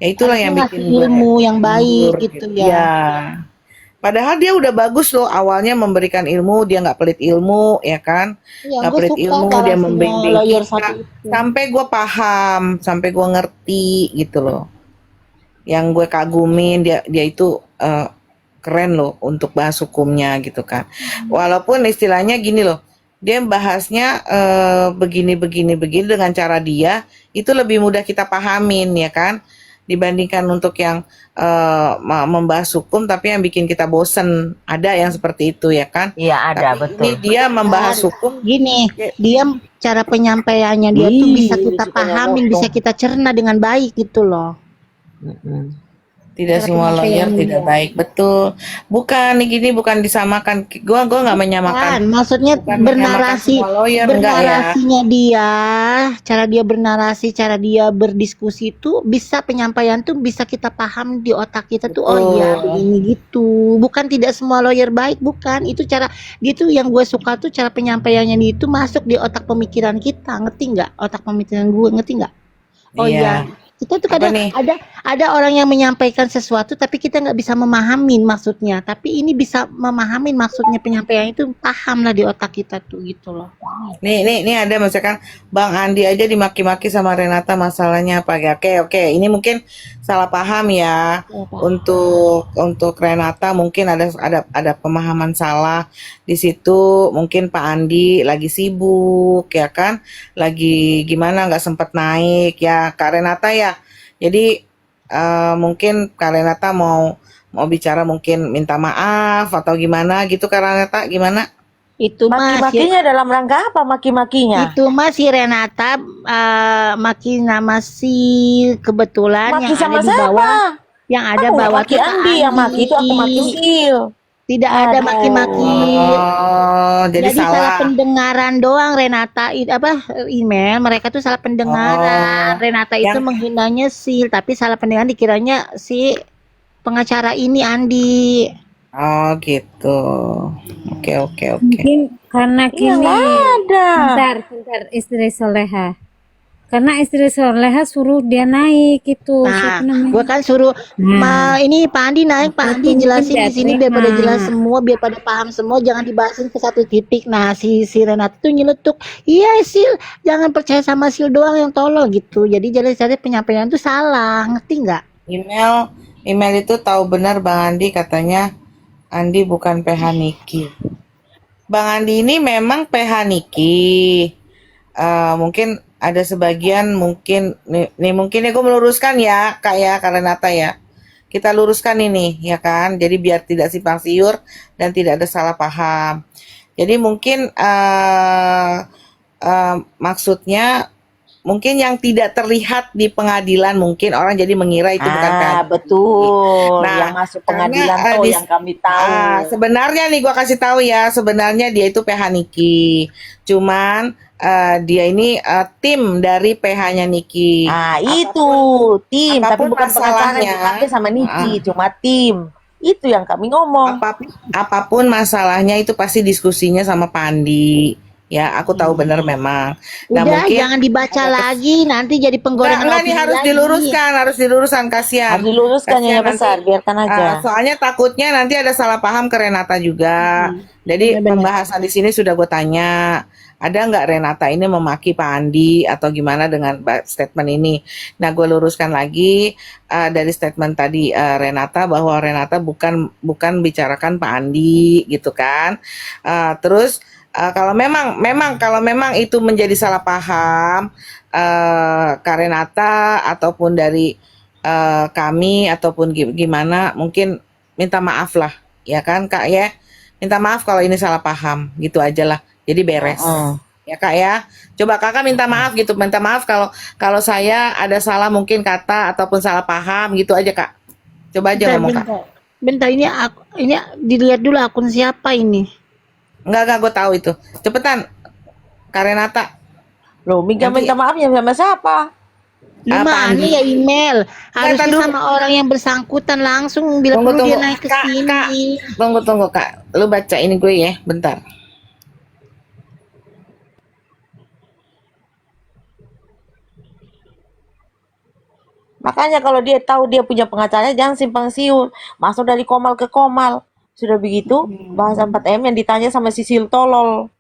ya itulah yang harusnya bikin ngasih ilmu yang baik mundur gitu ya. Ya. Padahal dia udah bagus loh awalnya memberikan ilmu, dia nggak pelit ilmu ya kan, Iya, nggak gue pelit suka ilmu, dia narasinya membimbing lawyer kita satu itu. sampai gue paham, sampai gue ngerti gitu loh. Yang gue kagumin dia itu keren loh untuk bahas hukumnya gitu kan. Walaupun istilahnya gini loh, dia bahasnya begini dengan cara dia itu lebih mudah kita pahamin ya kan, dibandingkan untuk yang membahas hukum tapi yang bikin kita bosen. Ada yang seperti itu ya kan. Iya ada, Tapi betul. ini dia membahas hukum. Gini, dia cara penyampaiannya dia tuh bisa kita pahamin, bisa kita cerna dengan baik gitu loh. Tidak Cara semua lawyer penyampaiannya tidak dia. baik, betul. Bukan gini, bukan disamakan. Gua nggak menyamakan. Kan, maksudnya Bukan menyamakan semua lawyer, enggak ya. bernarasinya dia, cara dia bernarasi, cara dia berdiskusi itu bisa penyampaian tuh bisa kita paham di otak kita tuh. Oh iya, begini gitu. Bukan tidak semua lawyer baik, bukan. Itu cara dia tuh yang gue suka tuh cara penyampaiannya dia itu masuk di otak pemikiran kita, ngerti nggak? Otak pemikiran gue, ngerti nggak? Oh iya. Kita tuh Apa kadang nih? ada orang yang menyampaikan sesuatu tapi kita nggak bisa memahamin maksudnya, tapi ini bisa memahamin maksudnya, penyampaian itu paham lah di otak kita tuh gitu loh. Nih ada misalkan Bang Andi aja dimaki-maki sama Renata, masalahnya apa ya? Oke. Ini mungkin salah paham ya. Untuk Renata mungkin ada pemahaman salah di situ. Mungkin Pak Andi lagi sibuk ya kan, lagi gimana nggak sempat naik ya Kak Renata ya. Jadi mungkin Kak Renata mau bicara, mungkin minta maaf atau gimana gitu Kak Renata, gimana? Itu mah Maki-makinya dalam rangka apa maki-makinya? itu mah si Renata maki nama si kebetulan Maki yang sama ada di siapa? bawah, yang ada Aku nggak bawah maki tuh Kak Andi, yang maki itu aku maki Sil. Tidak ada Aduh. maki-maki. Oh, jadi Jadi salah salah. pendengaran doang Renata email mereka tuh salah pendengaran. Oh, Renata itu yang menghinanya Sil, tapi salah pendengaran dikiranya si pengacara ini Andi. oh gitu. Oke, oke, oke. Mungkin karena Iya gini, nggak ada. bentar, istri soleha. Karena istri soleha suruh dia naik itu, Nah, siapa gue namanya? kan suruh Nah, ini Pak Andi naik, Pak itu Andi mungkin jelasin dia di sini biar terima. pada jelas semua, biar pada paham semua, jangan dibahasin ke satu titik. Nah, si Renata tuh nyeletuk, iya Sil, jangan percaya sama Sil doang yang tolol gitu. Jadi jadi penyampaian tuh salah, ngerti nggak? Email itu tahu benar Bang Andi katanya Andi bukan PH Niki. Bang Andi ini memang PH Niki. Mungkin ada sebagian mungkin nih mungkin ya gue meluruskan ya Kak ya Renata ya. Kita luruskan ini ya kan. Jadi biar tidak simpang siur dan tidak ada salah paham. Jadi mungkin maksudnya mungkin yang tidak terlihat di pengadilan mungkin orang jadi mengira itu bukan PH Ah, Niki. betul. Nah, Yang masuk karena pengadilan tuh yang kami tahu. sebenarnya nih gua kasih tahu ya, sebenarnya dia itu PH Niki. Cuman dia ini tim dari PH-nya Niki. Ah, itu Apapun tim, tapi apapun bukan pengacara yang masalahnya, dipakai sama ah, Niki, cuma tim. Itu yang kami ngomong. apapun masalahnya itu pasti diskusinya sama Pandi. Ya, aku tahu benar memang. Nah, Udah, mungkin jangan dibaca ada lagi, nanti jadi penggorengan enggak nih opini harus lagi. harus diluruskan kasihan. Harus diluruskan Kasihan Nyonya nanti Besar, biarkan aja. soalnya takutnya nanti ada salah paham ke Renata juga. Jadi Benar-benar. pembahasan di sini sudah gue tanya, ada nggak Renata ini memaki Pak Andi atau gimana dengan statement ini? Nah, gue luruskan lagi dari statement tadi Renata bahwa Renata bukan bicarakan Pak Andi gitu kan. Terus kalau memang itu menjadi salah paham Kak Renata ataupun dari kami ataupun gimana mungkin minta maaf lah ya kan Kak ya, minta maaf kalau ini salah paham gitu aja lah, jadi beres ya Kak ya. Coba Kakak minta maaf gitu, minta maaf kalau saya ada salah mungkin kata ataupun salah paham gitu aja Kak, coba aja ngomong Kak. Bentar, ini dilihat dulu akun siapa ini. Enggak gue tahu itu, cepetan Kak Renata. Loh, minta Nanti maafnya sama siapa? Gimana Andi. ya email? Harusnya dulu. sama orang yang bersangkutan langsung bila perlu dia naik ke Kak, sini. tunggu Kak, lu baca ini gue ya bentar. Makanya kalau dia tahu dia punya pengacaranya jangan simpang siur, masuk dari komal ke komal. Sudah begitu, bahasa 4M yang ditanya sama Sisil tolol.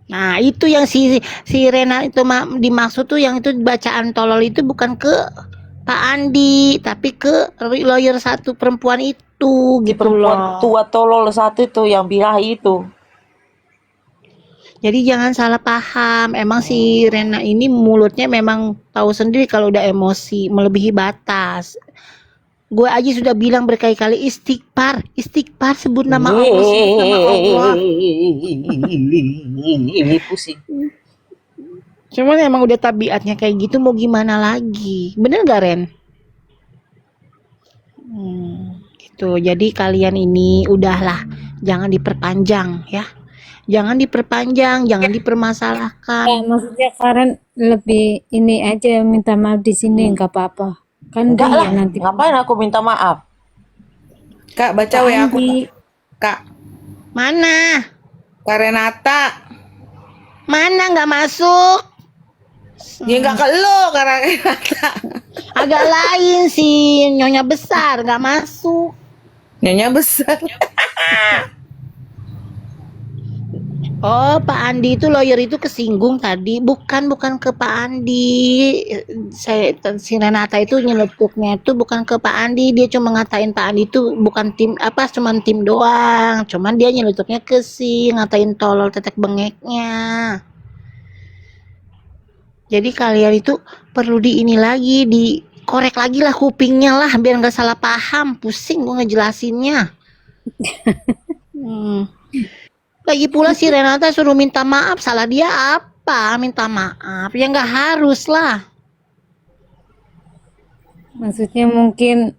Nah, itu yang si Rena itu dimaksud tuh, yang itu bacaan tolol itu bukan ke Pak Andi, tapi ke lawyer satu perempuan itu Si gitu perempuan loh. tua tolol satu itu yang birahi itu. Jadi jangan salah paham. Emang si Rena ini mulutnya memang tahu sendiri kalau udah emosi melebihi batas. Gue aja sudah bilang berkali-kali istighfar sebut nama Allah, sebut nama Allah. Pusing. Cuman emang udah tabiatnya kayak gitu, mau gimana lagi? Bener gak Ren? Gitu. Jadi kalian ini udahlah, jangan diperpanjang ya. Jangan diperpanjang, jangan dipermasalahkan. Ya, maksudnya Karen lebih ini aja minta maaf di sini nggak apa-apa. Kan Enggak dia lah, nanti. ngapain aku minta maaf? Kak baca Pak WA aku Andi. Kak. Mana? Kak Renata. Mana nggak masuk? Ya nggak ke lo Kak Renata. Agak lain sih, Nyonya Besar nggak masuk. Nyonya besar. Oh, Pak Andi itu lawyer itu kesinggung tadi. Bukan ke Pak Andi. Si Renata itu nyeletuknya itu bukan ke Pak Andi. Dia cuma ngatain Pak Andi itu bukan tim cuman tim doang. Cuman dia nyeletuknya ke ngatain tolol tetek bengeknya. Jadi kalian itu perlu ini lagi, dikorek lagi lah kupingnya lah biar nggak salah paham. Pusing gue ngejelasinnya. Lagi pula si Renata suruh minta maaf, salah dia apa? Minta maaf, ya nggak harus lah. Maksudnya mungkin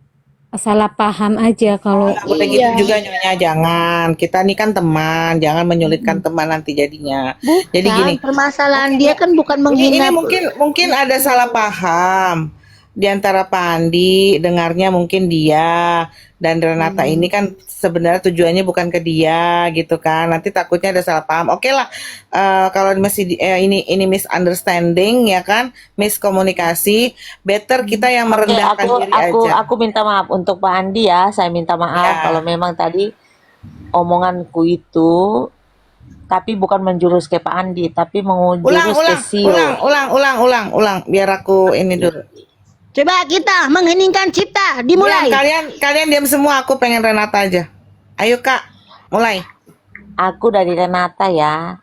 salah paham aja kalau Nggak boleh gitu juga Nyonya, jangan. Kita nih kan teman, jangan menyulitkan teman nanti jadinya. Jadi Bukan, gini, permasalahan dia kan bukan ini menghina. mungkin ada salah paham di antara Pak Andi, dengarnya mungkin dia dan Renata ini kan sebenarnya tujuannya bukan ke dia gitu kan. Nanti takutnya ada salah paham. Oke lah, kalau masih ini misunderstanding ya kan, miskomunikasi, better kita yang Oke, merendahkan diri aja. aku minta maaf untuk Pak Andi ya. Saya minta maaf Ya. kalau memang tadi omonganku itu tapi bukan menjurus ke Pak Andi, tapi menjurus ke Sio. ulang, biar aku ini dulu. Coba kita mengheningkan cipta, dimulai. Kalian diam semua, aku pengen Renata aja. Ayo Kak, mulai. Aku dari Renata ya.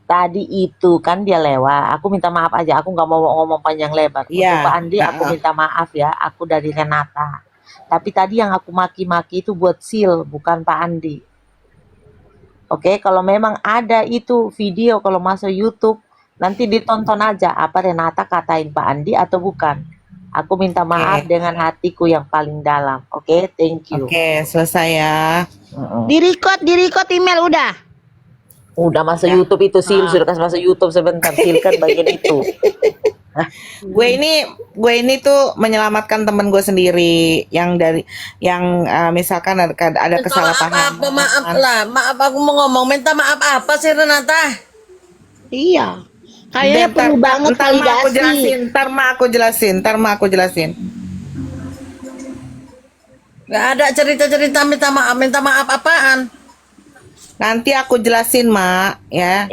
Tadi itu kan dia lewat. Aku minta maaf aja. Aku nggak mau ngomong panjang lebar. Iya, Untuk Pak Andi aku minta maaf ya. Aku dari Renata. Tapi tadi yang aku maki-maki itu buat Sil, bukan Pak Andi. Oke, kalau memang ada itu video kalau masuk YouTube, nanti ditonton aja apa Renata katain Pak Andi atau bukan. Aku minta maaf dengan hatiku yang paling dalam. Oke, thank you. Oke, selesai ya. Di-record email udah. Udah masuk YouTube itu Sil, sudah kasih masuk YouTube sebentar. Sil kan bagian itu. Gue ini tuh menyelamatkan temen gue sendiri yang misalkan ada kesalahpahaman. Maaf aku mau ngomong, minta maaf apa sih Renata? Iya. Kayaknya perlu banget validasi. Ntar mah aku jelasin. Gak ada cerita-cerita minta maaf apaan? Nanti aku jelasin, Mak, ya.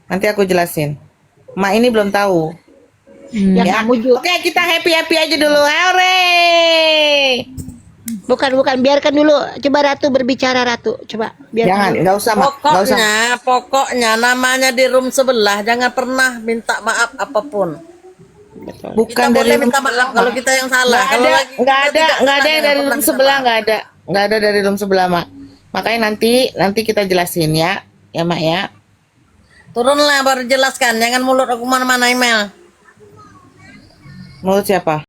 Nanti aku jelasin. Mak ini belum tahu. Ya, kamu juga. Oke, kita happy aja dulu. Hore! Bukan, biarkan dulu. Coba Ratu berbicara, Ratu. Coba, Jangan, biarkan. nggak usah, Mak. Nggak usah. Pokoknya namanya di room sebelah jangan pernah minta maaf apapun. Bukan Kita dari boleh minta maaf kalau kita yang salah. Nggak ada yang dari room sebelah, nggak ada dari room sebelah, Mak. Makanya nanti kita jelasin ya, Mak ya. Turunlah baru jelaskan, jangan mulut aku mana-mana email. Menurut siapa?